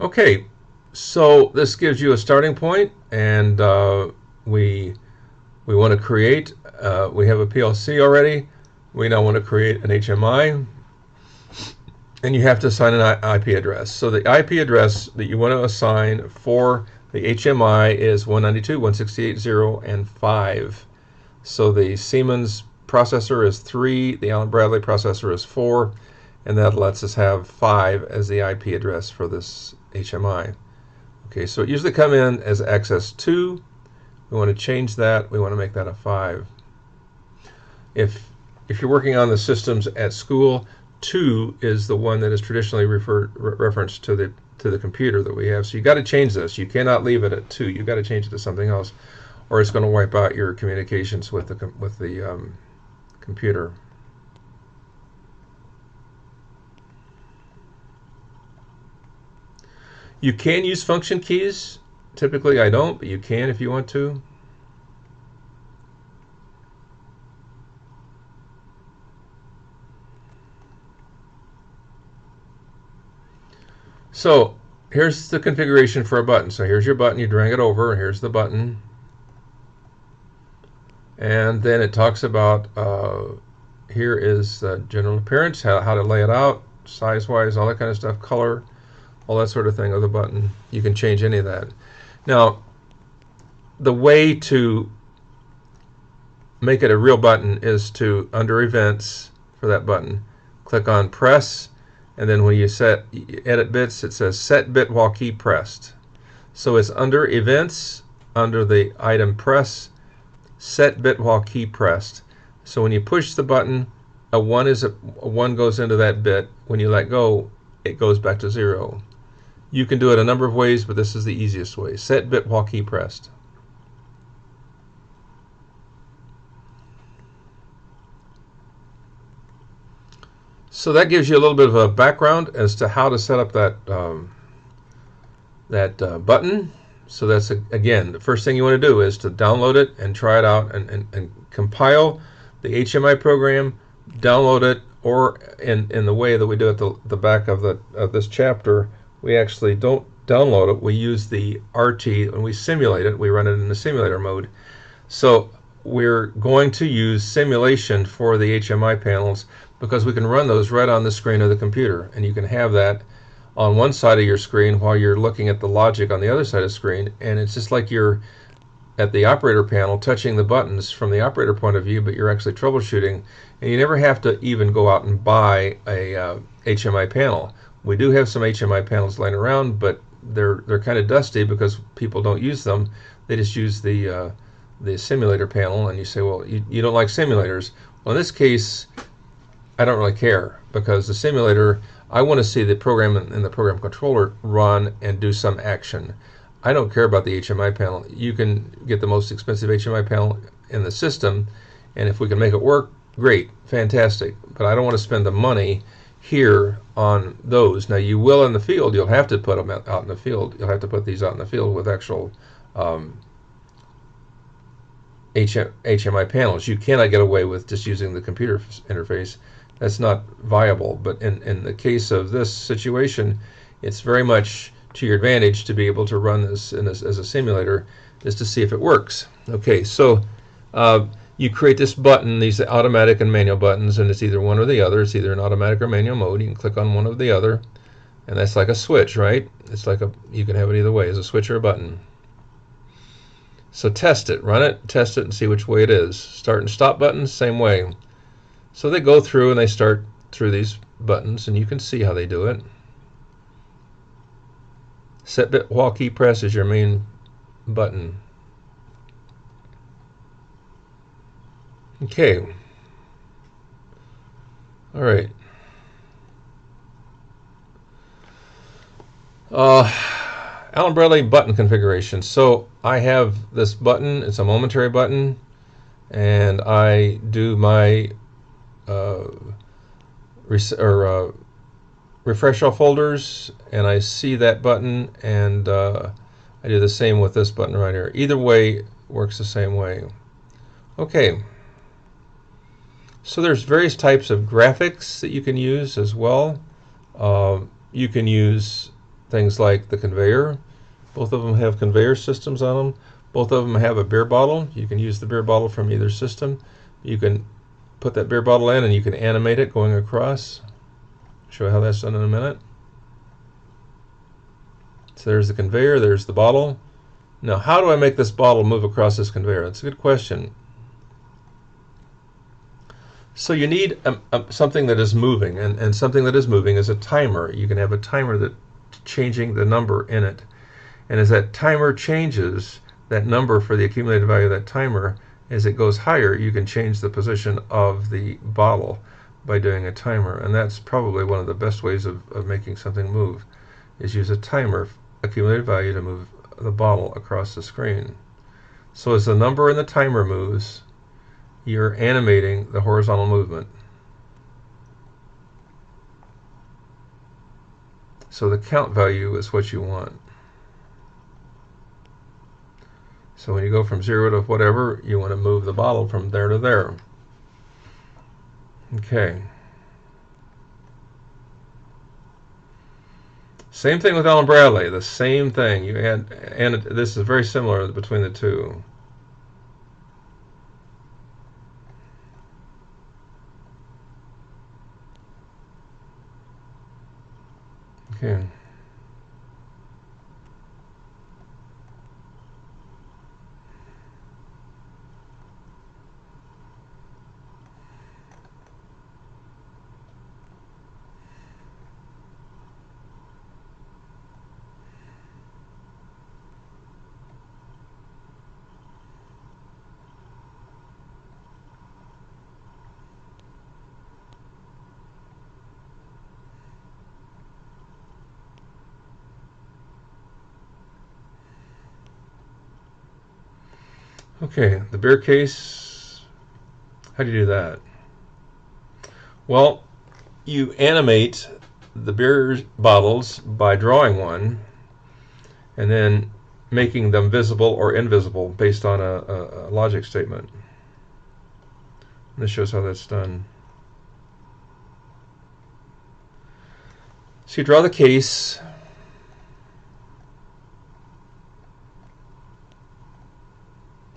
Okay, so this gives you a starting point, and we want to create. We have a PLC already. We now want to create an HMI, and you have to assign an IP address. So the IP address that you want to assign for the HMI is 192.168.0 and 5. So the Siemens processor is 3, the Allen Bradley processor is 4, and that lets us have 5 as the IP address for this HMI. Okay, so it usually come in as access 2. We want to change that. We want to make that a 5. If you're working on the systems at school, 2 is the one that is traditionally referenced to the computer that we have. So you got to change this. You cannot leave it at 2. You got to change it to something else, or it's going to wipe out your communications with the computer. You can use function keys. Typically I don't, but you can if you want to. So here's the configuration for a button. So here's your button, you drag it over, here's the button. And then it talks about, here is the general appearance, how to lay it out, size-wise, all that kind of stuff, color, all that sort of thing of the button. You can change any of that. Now, the way to make it a real button is to, under events for that button, click on press, and then when you edit bits, it says set bit while key pressed. So it's under events, under the item press, set bit while key pressed. So when you push the button, a 1 goes into that bit. When you let go, it goes back to 0. You can do it a number of ways, but this is the easiest way. Set bit while key pressed. So that gives you a little bit of a background as to how to set up that button. So that's, again, the first thing you want to do is to download it and try it out and compile the HMI program, download it, or in the way that we do at the back of this chapter, we actually don't download it. We use the RT and we simulate it. We run it in the simulator mode. So we're going to use simulation for the HMI panels because we can run those right on the screen of the computer, and you can have that on one side of your screen while you're looking at the logic on the other side of the screen, and it's just like you're at the operator panel touching the buttons from the operator point of view, but you're actually troubleshooting, and you never have to even go out and buy a HMI panel. We do have some HMI panels laying around, but they're kind of dusty because people don't use them. They just use the simulator panel, and you say, well, you don't like simulators. Well, in this case, I don't really care, because the simulator, I want to see the program and the program controller run and do some action. I don't care about the HMI panel. You can get the most expensive HMI panel in the system, and if we can make it work, great, fantastic. But I don't want to spend the money here on those. Now you will in the field. You'll have to put them out in the field. You'll have to put these out in the field with actual HMI panels. You cannot get away with just using the computer interface. That's not viable. But in the case of this situation, it's very much to your advantage to be able to run this as a simulator, just to see if it works. Okay, so you create this button, these automatic and manual buttons, and it's either one or the other. It's either in automatic or manual mode. You can click on one or the other, and that's like a switch, right? It's like you can have it either way, as a switch or a button. So test it, run it, test it, and see which way it is. Start and stop buttons, same way. So they go through and they start through these buttons, and you can see how they do it. Set bit while key press is your main button. Okay. All right. Allen Bradley button configuration. So I have this button. It's a momentary button, and I do my refresh all folders, and I see that button, and I do the same with this button right here. Either way works the same way. Okay. So there's various types of graphics that you can use as well. You can use things like the conveyor. Both of them have conveyor systems on them. Both of them have a beer bottle. You can use the beer bottle from either system. You can put that beer bottle in and you can animate it going across. Show you how that's done in a minute. So there's the conveyor, there's the bottle. Now, how do I make this bottle move across this conveyor? That's a good question. So you need something that is moving, and something that is moving is a timer. You can have a timer that's changing the number in it. And as that timer changes, that number for the accumulated value of that timer, as it goes higher, you can change the position of the bottle by doing a timer. And that's probably one of the best ways of making something move, is use a timer, accumulated value, to move the bottle across the screen. So as the number in the timer moves, you're animating the horizontal movement. So the count value is what you want. So when you go from 0 to whatever, you want to move the bottle from there to there. Okay. Same thing with Allen Bradley, the same thing. You had, and this is very similar between the two. Okay. Okay, the beer case, how do you do that? Well, you animate the beer bottles by drawing one and then making them visible or invisible based on a logic statement. And this shows how that's done. So you draw the case.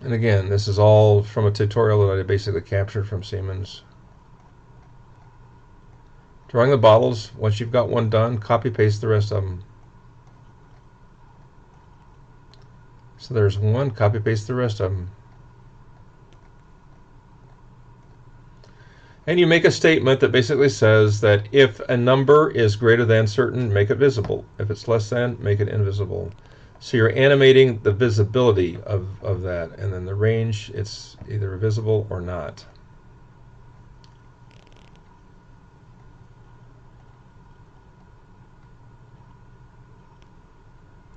And again, this is all from a tutorial that I basically captured from Siemens. Drawing the bottles, once you've got one done, copy paste the rest of them. So there's one, copy paste the rest of them. And you make a statement that basically says that if a number is greater than certain, make it visible. If it's less than, make it invisible. So you're animating the visibility of that, and then the range, it's either visible or not.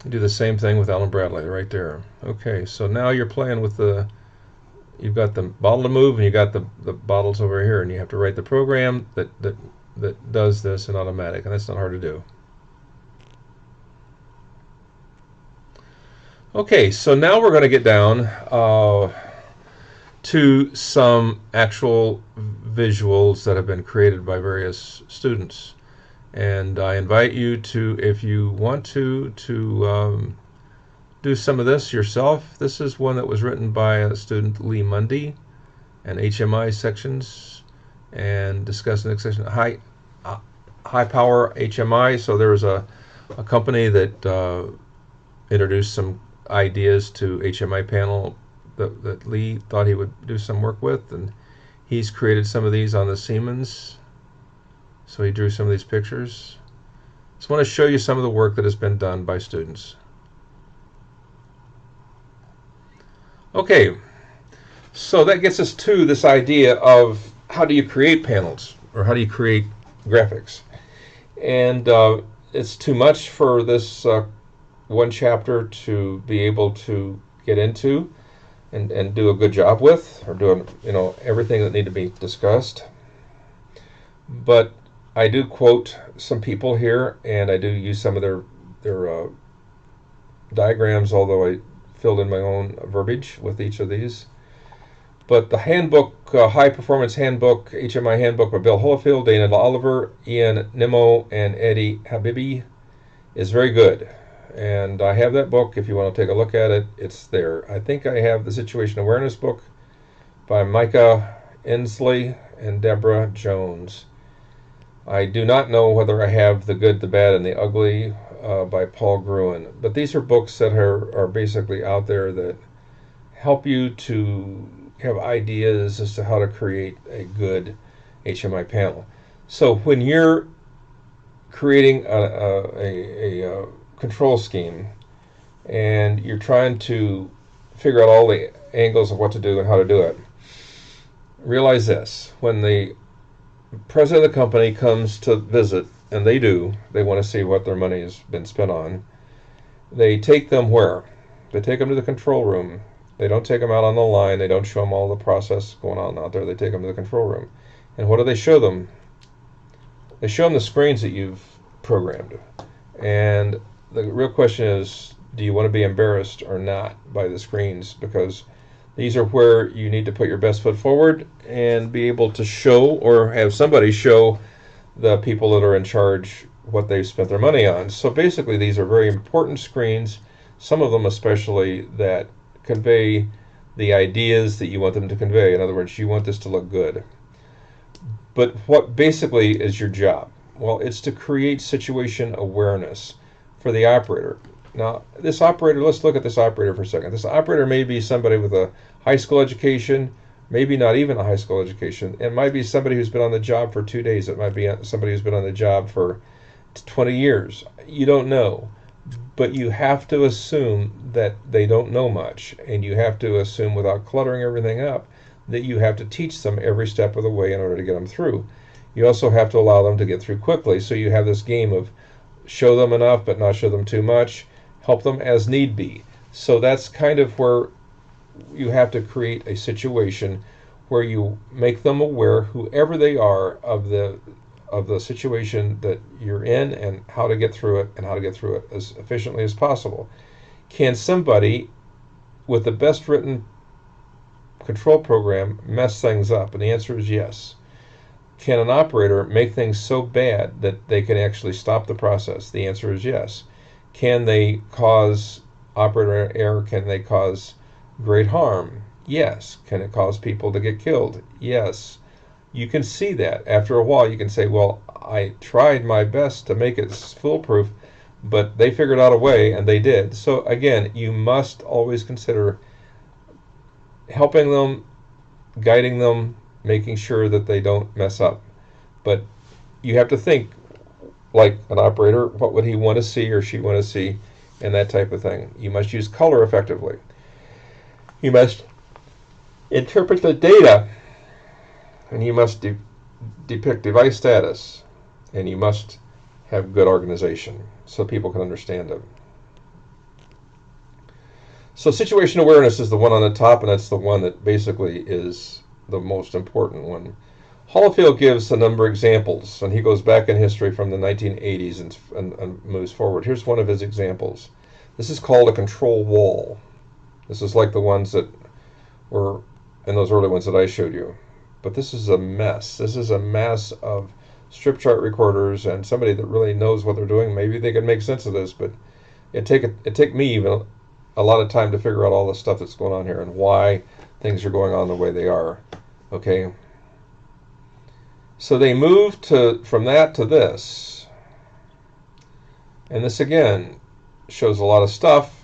You do the same thing with Allen Bradley right there. Okay, so now you're playing with you've got the bottle to move, and you got the bottles over here, and you have to write the program that does this in automatic, and that's not hard to do. Okay, so now we're going to get down to some actual visuals that have been created by various students. And I invite you to, if you want to do some of this yourself. This is one that was written by a student, Lee Mundy, and HMI sections, and discussing the section high power HMI. So there was a company that introduced some ideas to HMI panel that Lee thought he would do some work with, and he's created some of these on the Siemens. So he drew some of these pictures. Just want to show you some of the work that has been done by students. Okay, so that gets us to this idea of how do you create panels, or how do you create graphics. And it's too much for this one chapter to be able to get into and do a good job with, or doing everything that need to be discussed. But I do quote some people here, and I do use some of their diagrams, although I filled in my own verbiage with each of these. But the handbook, High Performance Handbook, HMI Handbook by Bill Holofield, Dana Oliver, Ian Nimmo, and Eddie Habibi is very good. And I have that book. If you want to take a look at it, it's there. I think I have the Situation Awareness book by Micah Inslee and Deborah Jones. I do not know whether I have The Good, the Bad, and the Ugly by Paul Gruen. But these are books that are basically out there that help you to have ideas as to how to create a good HMI panel. So when you're creating a control scheme and you're trying to figure out all the angles of what to do and how to do it, realize this: when the president of the company comes to visit, and they want to see what their money has been spent on, they take them where? They take them to the control room. They don't take them out on the line. They don't show them all the process going on out there. They take them to the control room. And what do they show them? They show them the screens that you've programmed. And the real question is, do you want to be embarrassed or not by the screens? Because these are where you need to put your best foot forward and be able to show, or have somebody show the people that are in charge what they've spent their money on. So basically these are very important screens, some of them especially, that convey the ideas that you want them to convey. In other words, you want this to look good. But what basically is your job? Well, it's to create situation awareness for the operator. Now, this operator, let's look at this operator for a second. This operator may be somebody with a high school education, maybe not even a high school education. It might be somebody who's been on the job for 2 days. It might be somebody who's been on the job for 20 years. You don't know. But you have to assume that they don't know much. And you have to assume, without cluttering everything up, that you have to teach them every step of the way in order to get them through. You also have to allow them to get through quickly. So you have this game of show them enough but not show them too much, help them as need be. So that's kind of where you have to create a situation where you make them aware, whoever they are, of the situation that you're in and how to get through it, and how to get through it as efficiently as possible. Can somebody with the best written control program mess things up? And the answer is yes. Can an operator make things so bad that they can actually stop the process? The answer is yes. Can they cause operator error? Can they cause great harm? Yes. Can it cause people to get killed? Yes. You can see that. After a while, you can say, well, I tried my best to make it foolproof, but they figured out a way, and they did. So again, you must always consider helping them, guiding them, making sure that they don't mess up. But you have to think like an operator. What would he want to see or she want to see, and that type of thing. You must use color effectively. You must interpret the data, and you must depict device status, and you must have good organization so people can understand them. So situation awareness is the one on the top, and that's the one that basically is the most important one. Holofield gives a number of examples, and he goes back in history from the 1980s and moves forward. Here's one of his examples. This is called a control wall. This is like the ones that were and those early ones that I showed you. But this is a mess. This is a mess of strip chart recorders, and somebody that really knows what they're doing, maybe they could make sense of this, but it take me even a lot of time to figure out all the stuff that's going on here and why things are going on the way they are. Okay. So they moved from that to this. And this again shows a lot of stuff,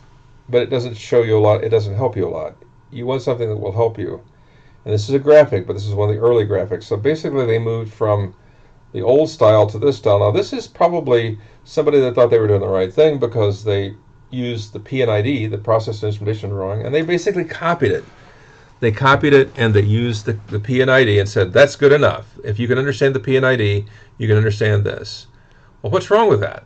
but it doesn't show you a lot. It doesn't help you a lot. You want something that will help you. And this is a graphic, but this is one of the early graphics. So basically they moved from the old style to this style. Now this is probably somebody that thought they were doing the right thing because they used the PNID, the Process Instrumentation Drawing, and they basically copied it. They copied it and they used the PNID and said, that's good enough. If you can understand the PNID, you can understand this. Well, what's wrong with that?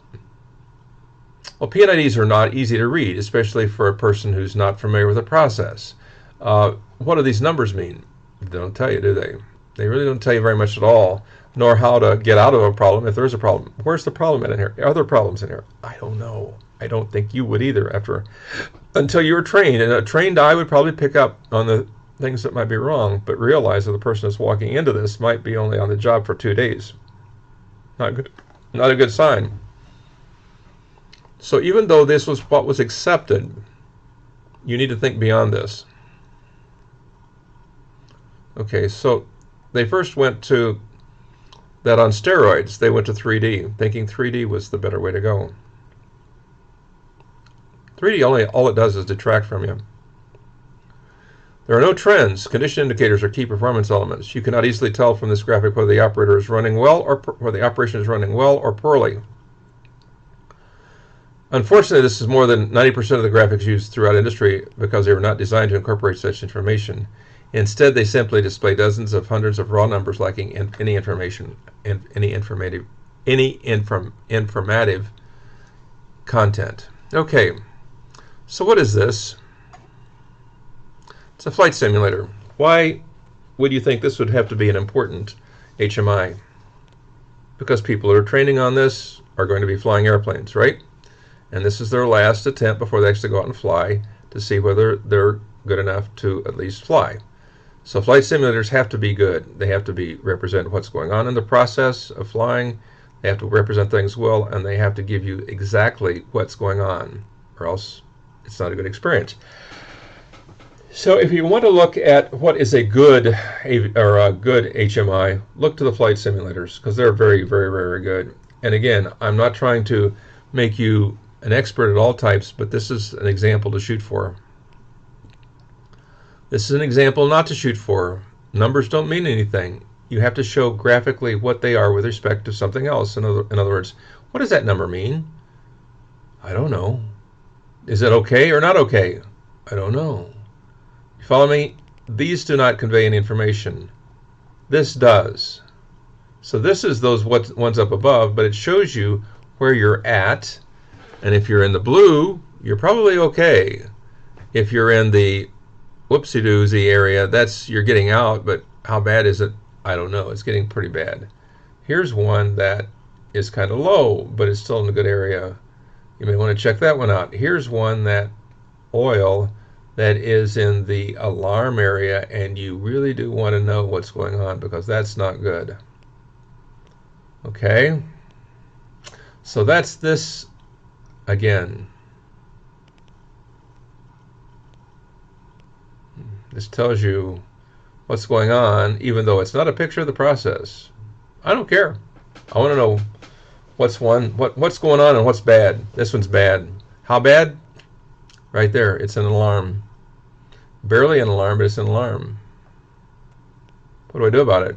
Well, PNIDs are not easy to read, especially for a person who's not familiar with the process. What do these numbers mean? They don't tell you, do they? They really don't tell you very much at all, nor how to get out of a problem if there is a problem. Where's the problem in here? Are there problems in here? I don't know. I don't think you would either until you were trained. And a trained eye would probably pick up on the things that might be wrong, but realize that the person that's walking into this might be only on the job for 2 days. Not good. Not a good sign. So even though this was what was accepted, you need to think beyond this. Okay, so they first went to that on steroids. They went to 3D, thinking 3D was the better way to go. 3D all it does is detract from you. There are no trends. Condition indicators are key performance elements. You cannot easily tell from this graphic whether the operator is running well or whether the operation is running well or poorly. Unfortunately, this is more than 90% of the graphics used throughout industry because they were not designed to incorporate such information. Instead, they simply display dozens of hundreds of raw numbers lacking any informative content. Okay, so what is this? It's a flight simulator. Why would you think this would have to be an important HMI? Because people that are training on this are going to be flying airplanes, right? And this is their last attempt before they actually go out and fly to see whether they're good enough to at least fly. So flight simulators have to be good. They have to represent what's going on in the process of flying. They have to represent things well, and they have to give you exactly what's going on, or else it's not a good experience. So if you want to look at what is a good HMI, look to the flight simulators because they're very, very, very good. And again, I'm not trying to make you an expert at all types, but this is an example to shoot for. This is an example not to shoot for. Numbers don't mean anything. You have to show graphically what they are with respect to something else. In other words, what does that number mean? I don't know. Is it okay or not okay? I don't know. You follow me? These do not convey any information. This does. So this is those ones up above, but it shows you where you're at. And if you're in the blue, you're probably okay. If you're in the whoopsie-doozy area, you're getting out, but how bad is it? I don't know. It's getting pretty bad. Here's one that is kind of low, but it's still in a good area. You may want to check that one out. Here's one that is in the alarm area, and you really do want to know what's going on because that's not good. Okay? So that's this again. This tells you what's going on, even though it's not a picture of the process. I don't care. I want to know what's going on and what's bad. This one's bad. How bad? Right there. It's an alarm. Barely an alarm, but it's an alarm. What do I do about it?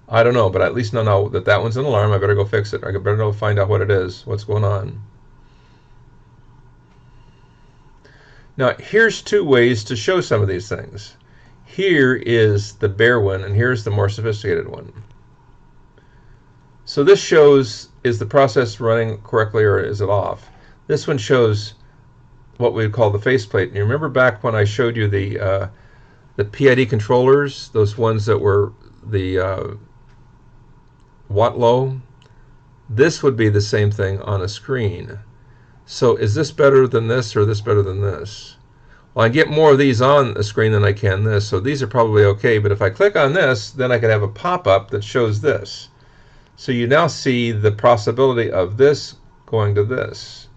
I don't know, but I at least know that one's an alarm. I better go fix it. I better go find out what it is, what's going on. Now, here's two ways to show some of these things. Here is the bare one, and here's the more sophisticated one. So this shows, is the process running correctly or is it off? This one shows what we would call the faceplate. And you remember back when I showed you the PID controllers, those ones that were the watt low? This would be the same thing on a screen. So is this better than this or this better than this? Well, I get more of these on the screen than I can this, so these are probably okay. But if I click on this, then I could have a pop-up that shows this. So you now see the possibility of this going to this,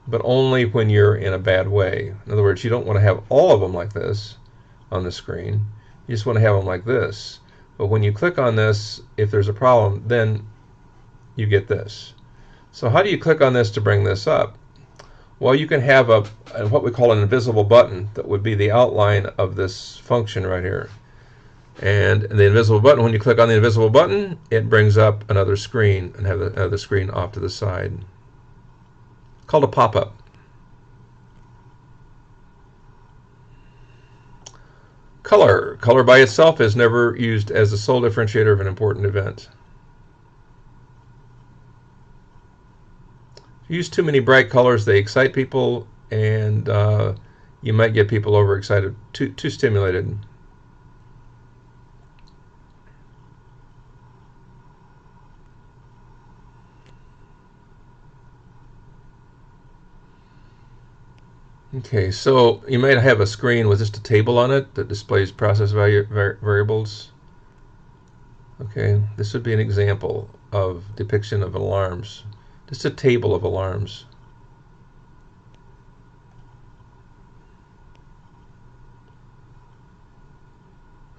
but only when you're in a bad way. In other words, you don't want to have all of them like this on the screen. You just want to have them like this. But when you click on this, if there's a problem, then you get this. So how do you click on this to bring this up? Well, you can have what we call an invisible button that would be the outline of this function right here. And the invisible button, when you click on the invisible button, it brings up another screen and have the other screen off to the side. Called a pop-up. Color. Color by itself is never used as the sole differentiator of an important event. If you use too many bright colors, they excite people, and you might get people overexcited, too stimulated. Okay, so you might have a screen with just a table on it that displays process variables. Okay, this would be an example of depiction of alarms. Just a table of alarms.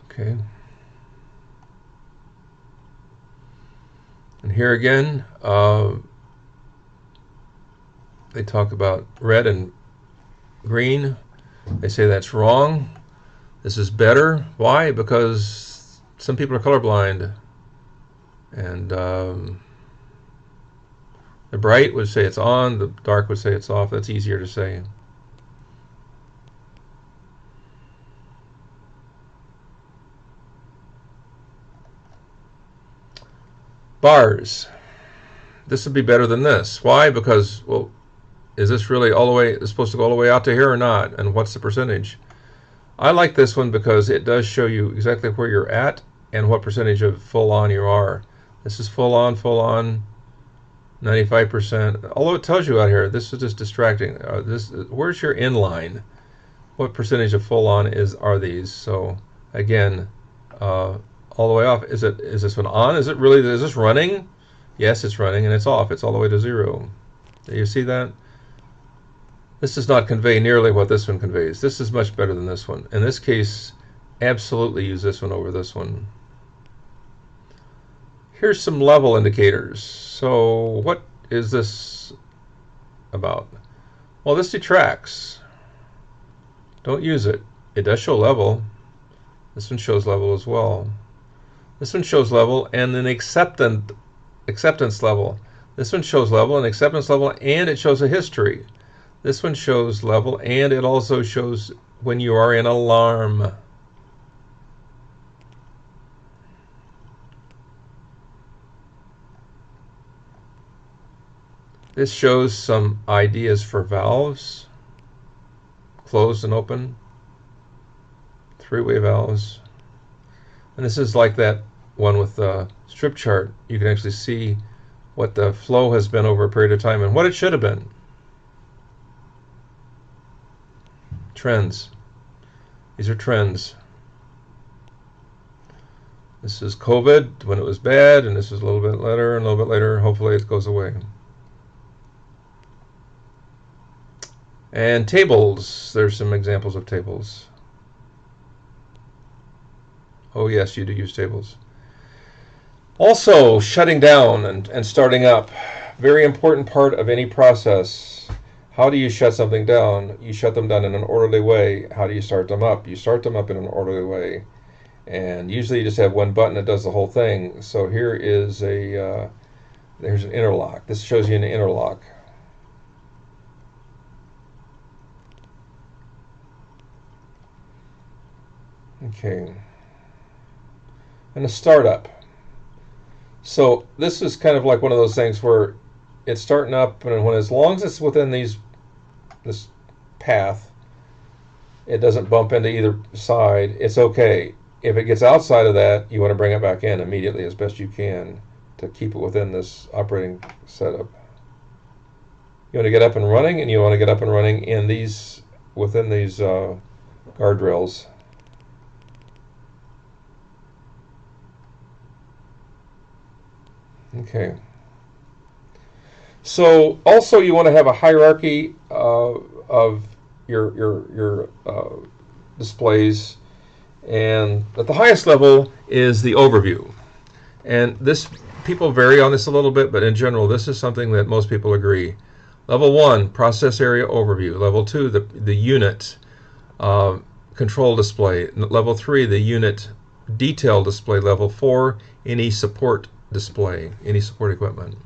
Okay. And here again, they talk about red and green. They say that's wrong. This is better. Why? Because some people are colorblind, and the bright would say it's on, the dark would say it's off. That's easier to say. Bars. This would be better than this. Why? Because, well, is this really all the way, it's supposed to go all the way out to here or not? And what's the percentage? I like this one because it does show you exactly where you're at and what percentage of full on you are. This is full on, 95%. Although it tells you out here, this is just distracting. Where's your inline? What percentage of full on are these? So again, all the way off. Is this one on? Is this running? Yes, it's running, and it's off. It's all the way to 0. Do you see that? This does not convey nearly what this one conveys. This is much better than this one. In this case, absolutely use this one over this one. Here's some level indicators. So what is this about? Well, this detracts. Don't use it. It does show level. This one shows level as well. This one shows level and an acceptance level. This one shows level and acceptance level, and it shows a history. This one shows level, and it also shows when you are in alarm. This shows some ideas for valves, closed and open, three-way valves. And this is like that one with the strip chart. You can actually see what the flow has been over a period of time and what it should have been. Trends. These are trends. This is COVID when it was bad, and this is a little bit later and a little bit later. Hopefully it goes away. And tables. There's some examples of tables. Oh yes, you do use tables. Also, shutting down and starting up. Very important part of any process. How do you shut something down? You shut them down in an orderly way. How do you start them up? You start them up in an orderly way. And usually you just have one button that does the whole thing. So here is there's an interlock. This shows you an interlock. Okay. And a startup. So this is kind of like one of those things where it's starting up, and as long as it's within this path, it doesn't bump into either side, it's okay. If it gets outside of that, you want to bring it back in immediately as best you can to keep it within this operating setup. You want to get up and running, and you want to get up and running in these within these guardrails. Okay. So also you want to have a hierarchy of your displays, and at the highest level is the overview. And this, people vary on this a little bit, but in general, this is something that most people agree. Level 1, process area overview. Level 2, the unit control display. Level 3, the unit detail display. Level 4, any support display, any support equipment.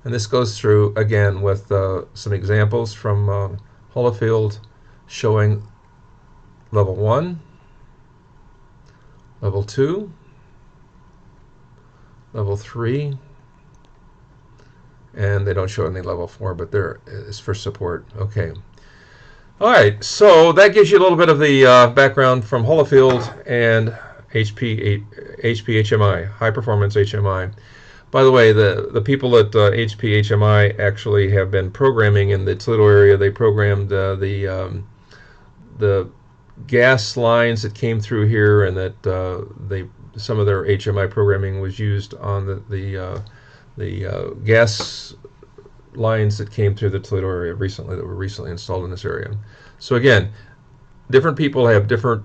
And this goes through again with some examples from Holofield showing level 1, level 2, level 3, and they don't show any level 4, but there is for support. Okay. All right, so that gives you a little bit of the background from Holofield and HP HMI, high performance HMI. By the way, the people at HP HMI actually have been programming in the Toledo area. They programmed the gas lines that came through here, and that some of their HMI programming was used on the gas lines that came through the Toledo area recently, that were recently installed in this area. So again, different people have different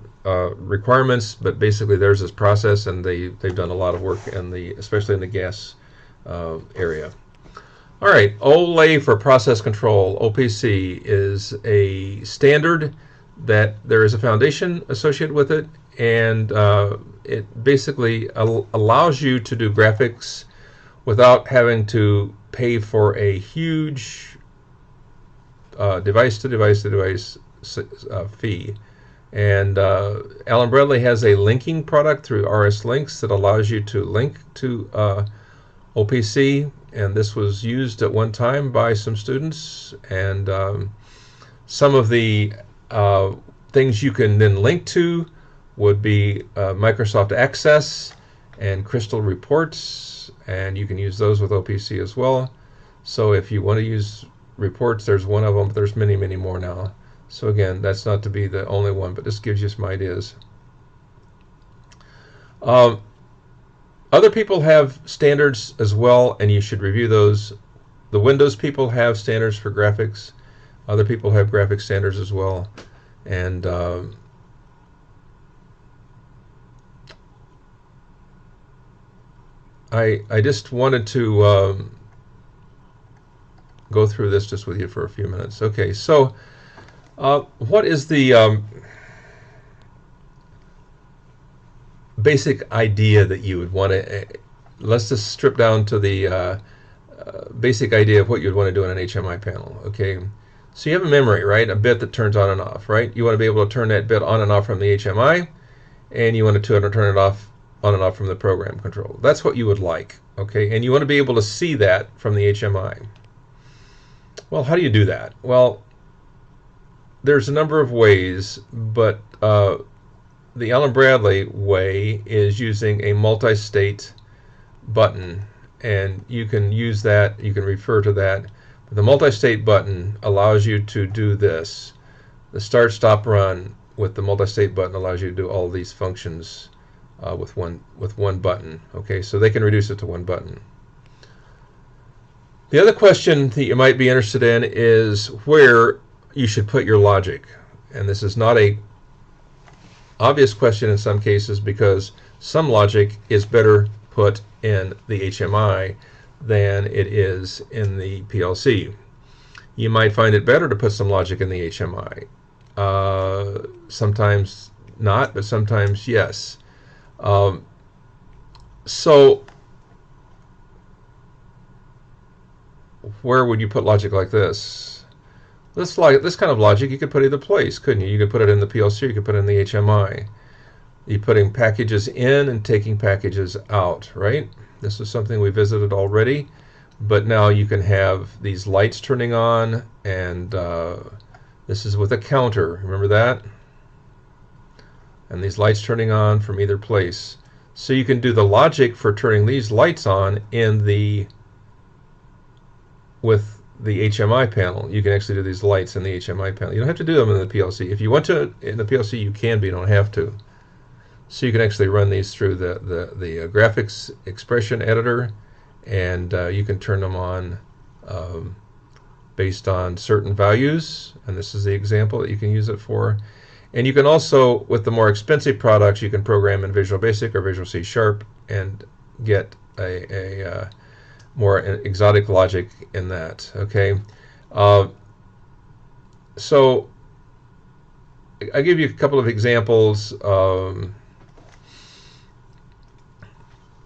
requirements, but basically there's this process, and they've done a lot of work in especially in the gas area. All right, OLAY for process control, OPC, is a standard that there is a foundation associated with it, and it basically allows you to do graphics without having to pay for a huge device-to-device fee. And Allen Bradley has a linking product through RS Links that allows you to link to OPC, and this was used at one time by some students. And some of the things you can then link to would be Microsoft Access and Crystal Reports, and you can use those with OPC as well. So if you want to use reports, there's one of them, but there's many, many more now. So again, that's not to be the only one, but this gives you some ideas. Other people have standards as well, and you should review those. The Windows people have standards for graphics. Other people have graphic standards as well. And I just wanted to go through this just with you for a few minutes. Okay, so what is the basic idea that you would want to, let's just strip down to the basic idea of what you'd want to do on an HMI panel. Okay, so you have a memory, right? A bit that turns on and off, right? You want to be able to turn that bit on and off from the HMI, and you want to turn it off on and off from the program control. That's what you would like, okay? And you want to be able to see that from the HMI. Well, how do you do that? Well, there's a number of ways, but the Allen Bradley way is using a multi-state button, and you can use that, you can refer to that. But the multi-state button allows you to do this. The start, stop, run with the multi-state button allows you to do all these functions with one button. Okay, so they can reduce it to one button. The other question that you might be interested in is where you should put your logic. And this is not a obvious question in some cases, because some logic is better put in the HMI than it is in the PLC. You might find it better to put some logic in the HMI. Sometimes not, but sometimes yes. So where would you put logic like this? This kind of logic you could put either place, couldn't you? You could put it in the PLC, or you could put it in the HMI. You're putting packages in and taking packages out, right? This is something we visited already, but now you can have these lights turning on, and this is with a counter, remember that? And these lights turning on from either place. So you can do the logic for turning these lights on in with the HMI panel. You can actually do these lights in the HMI panel. You don't have to do them in the PLC. If you want to in the PLC, you can, but you don't have to. So you can actually run these through the graphics expression editor, and you can turn them on based on certain values, and this is the example that you can use it for. And you can also, with the more expensive products, you can program in Visual Basic or Visual C Sharp and get a more exotic logic in that. Okay, so I'll give you a couple of examples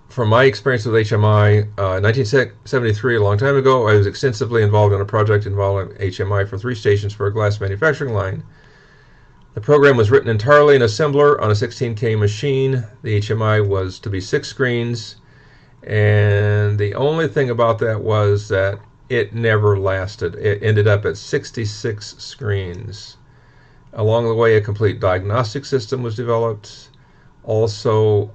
from my experience with HMI. 1973, a long time ago, I was extensively involved in a project involving HMI for 3 stations for a glass manufacturing line. The program was written entirely in assembler on a 16K machine. The HMI was to be 6 screens, and the only thing about that was that it never lasted. It ended up at 66 screens. Along the way, a complete diagnostic system was developed. Also,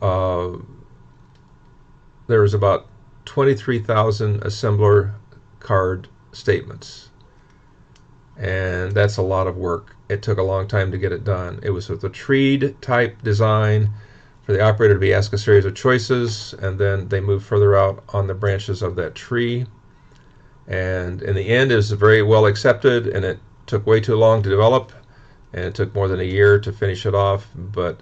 there was about 23,000 assembler card statements, and that's a lot of work. It took a long time to get it done. It was with a treed type design for the operator to be asked a series of choices, and then they moved further out on the branches of that tree. And in the end, it was very well accepted, and it took way too long to develop, and it took more than a year to finish it off. But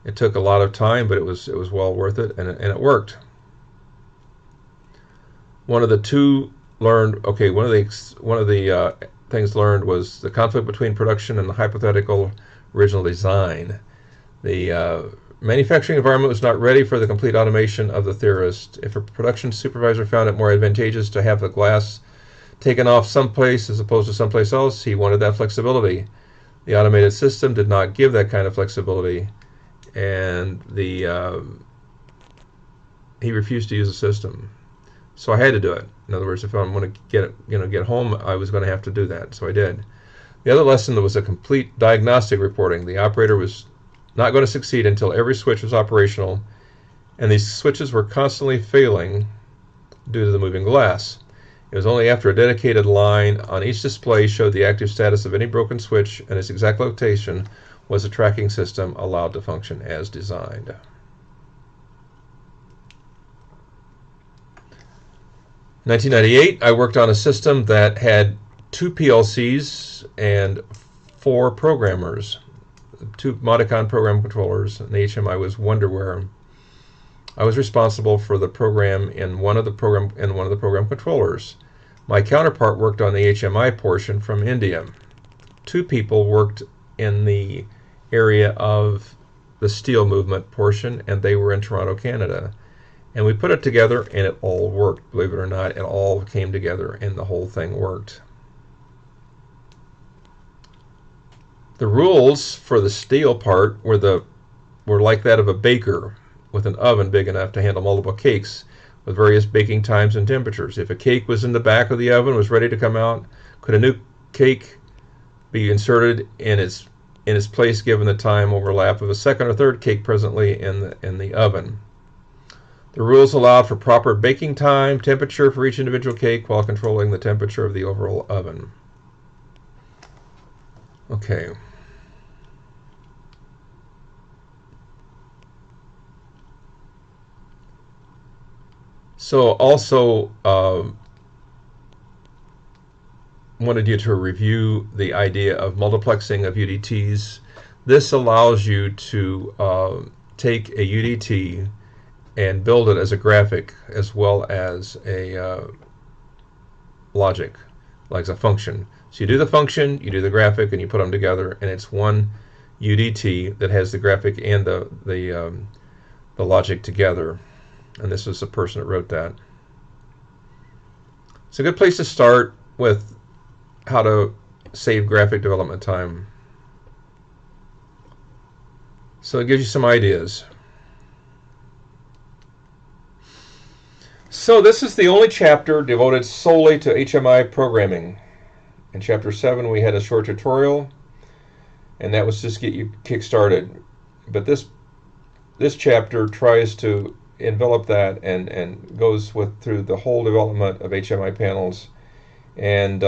it took a lot of time, but it was well worth it, and it worked. One of the things learned was the conflict between production and the hypothetical original design. The manufacturing environment was not ready for the complete automation of the theorist. If a production supervisor found it more advantageous to have the glass taken off someplace as opposed to someplace else, he wanted that flexibility. The automated system did not give that kind of flexibility, and he refused to use the system. So I had to do it. In other words, if I'm going to get home, I was going to have to do that. So I did. The other lesson was a complete diagnostic reporting. The operator was not going to succeed until every switch was operational, and these switches were constantly failing due to the moving glass. It was only after a dedicated line on each display showed the active status of any broken switch and its exact location was the tracking system allowed to function as designed. In 1998, I worked on a system that had 2 PLCs and 4 programmers, 2 Modicon program controllers, and the HMI was Wonderware. I was responsible for the program in one of the program controllers. My counterpart worked on the HMI portion from India. 2 people worked in the area of the steel movement portion, and they were in Toronto, Canada. And we put it together, and it all worked. Believe it or not, it all came together, and the whole thing worked. The rules for the steel part were like that of a baker with an oven big enough to handle multiple cakes with various baking times and temperatures. If a cake was in the back of the oven, was ready to come out, could a new cake be inserted in its place given the time overlap of a second or third cake presently in the oven? The rules allowed for proper baking time, temperature for each individual cake while controlling the temperature of the overall oven. Okay. So also wanted you to review the idea of multiplexing of UDTs. This allows you to take a UDT and build it as a graphic as well as a logic, like a function. So you do the function, you do the graphic, and you put them together, and it's one UDT that has the graphic and the logic together. And this is the person that wrote that. It's a good place to start with how to save graphic development time. So it gives you some ideas. So this is the only chapter devoted solely to HMI programming. In Chapter 7 we had a short tutorial, and that was just get you kick-started. But this chapter tries to envelop that and goes through the whole development of HMI panels And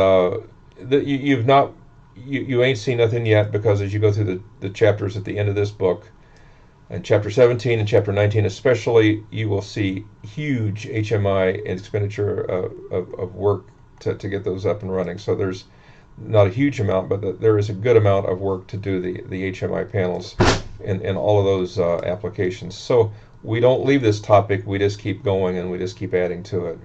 you ain't seen nothing yet, because as you go through the chapters at the end of this book, and chapter 17 and chapter 19 especially, you will see huge HMI expenditure of work to get those up and running. So there's not a huge amount, but there is a good amount of work to do the HMI panels in all of those applications. So we don't leave this topic, we just keep going and we just keep adding to it.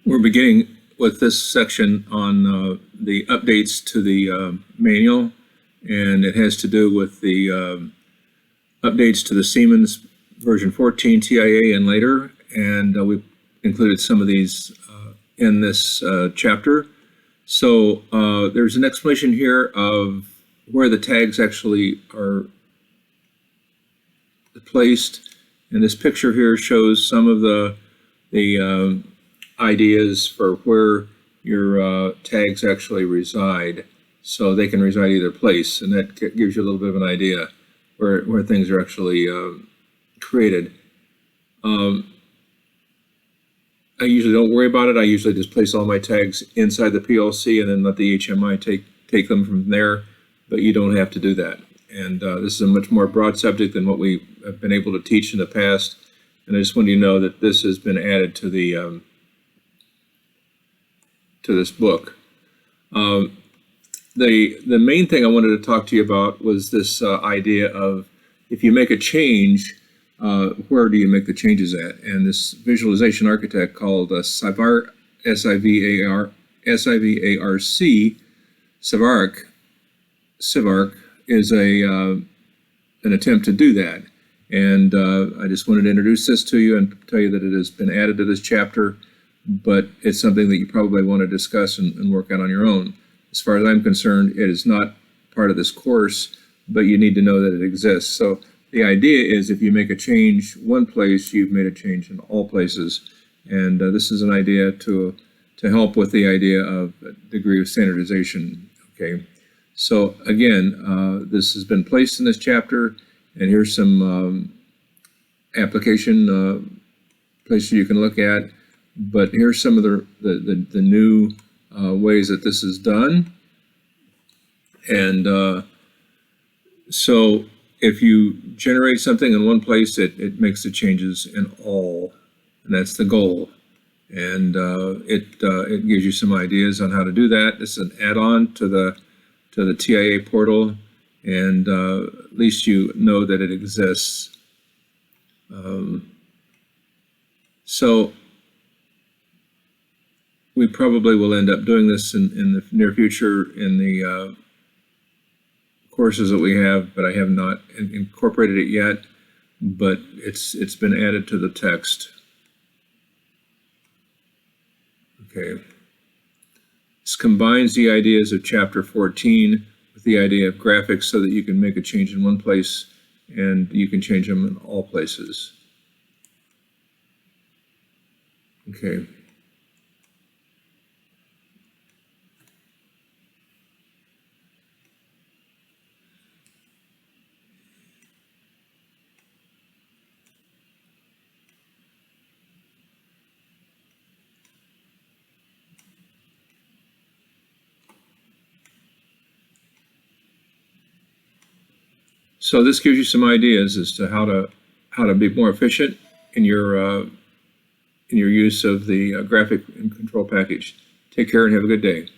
We're beginning with this section on the updates to the manual, and it has to do with the updates to the Siemens version 14 TIA and later, and we've included some of these in this chapter. So there's an explanation here of where the tags actually are placed, and this picture here shows some of the ideas for where your tags actually reside. So they can reside either place, and that gives you a little bit of an idea where things are actually created. I usually don't worry about it. I usually just place all my tags inside the PLC and then let the HMI take them from there, but you don't have to do that. And this is a much more broad subject than what we have been able to teach in the past. And I just want you to know that this has been added to the to this book. The main thing I wanted to talk to you about was this idea of, if you make a change, where do you make the changes at? And this visualization architect called Sivarc, S-I-V-A-R-C, Sivarc is an attempt to do that. And I just wanted to introduce this to you and tell you that it has been added to this chapter, but it's something that you probably want to discuss and work out on your own. As far as I'm concerned, it is not part of this course, but you need to know that it exists. So the idea is, if you make a change one place, you've made a change in all places. And this is an idea to help with the idea of a degree of standardization. Okay. So again, this has been placed in this chapter, and here's some application places you can look at. But here's some of the new ways that this is done. And so if you generate something in one place, it makes the changes in all, and that's the goal. And it gives you some ideas on how to do that. This is an add-on to the TIA portal, and at least you know that it exists. So we probably will end up doing this in the near future in the courses that we have, but I have not incorporated it yet. but it's been added to the text. Okay. This combines the ideas of chapter 14 with the idea of graphics so that you can make a change in one place and you can change them in all places. Okay. So this gives you some ideas as to how to be more efficient in your use of the graphic and control package. Take care and have a good day.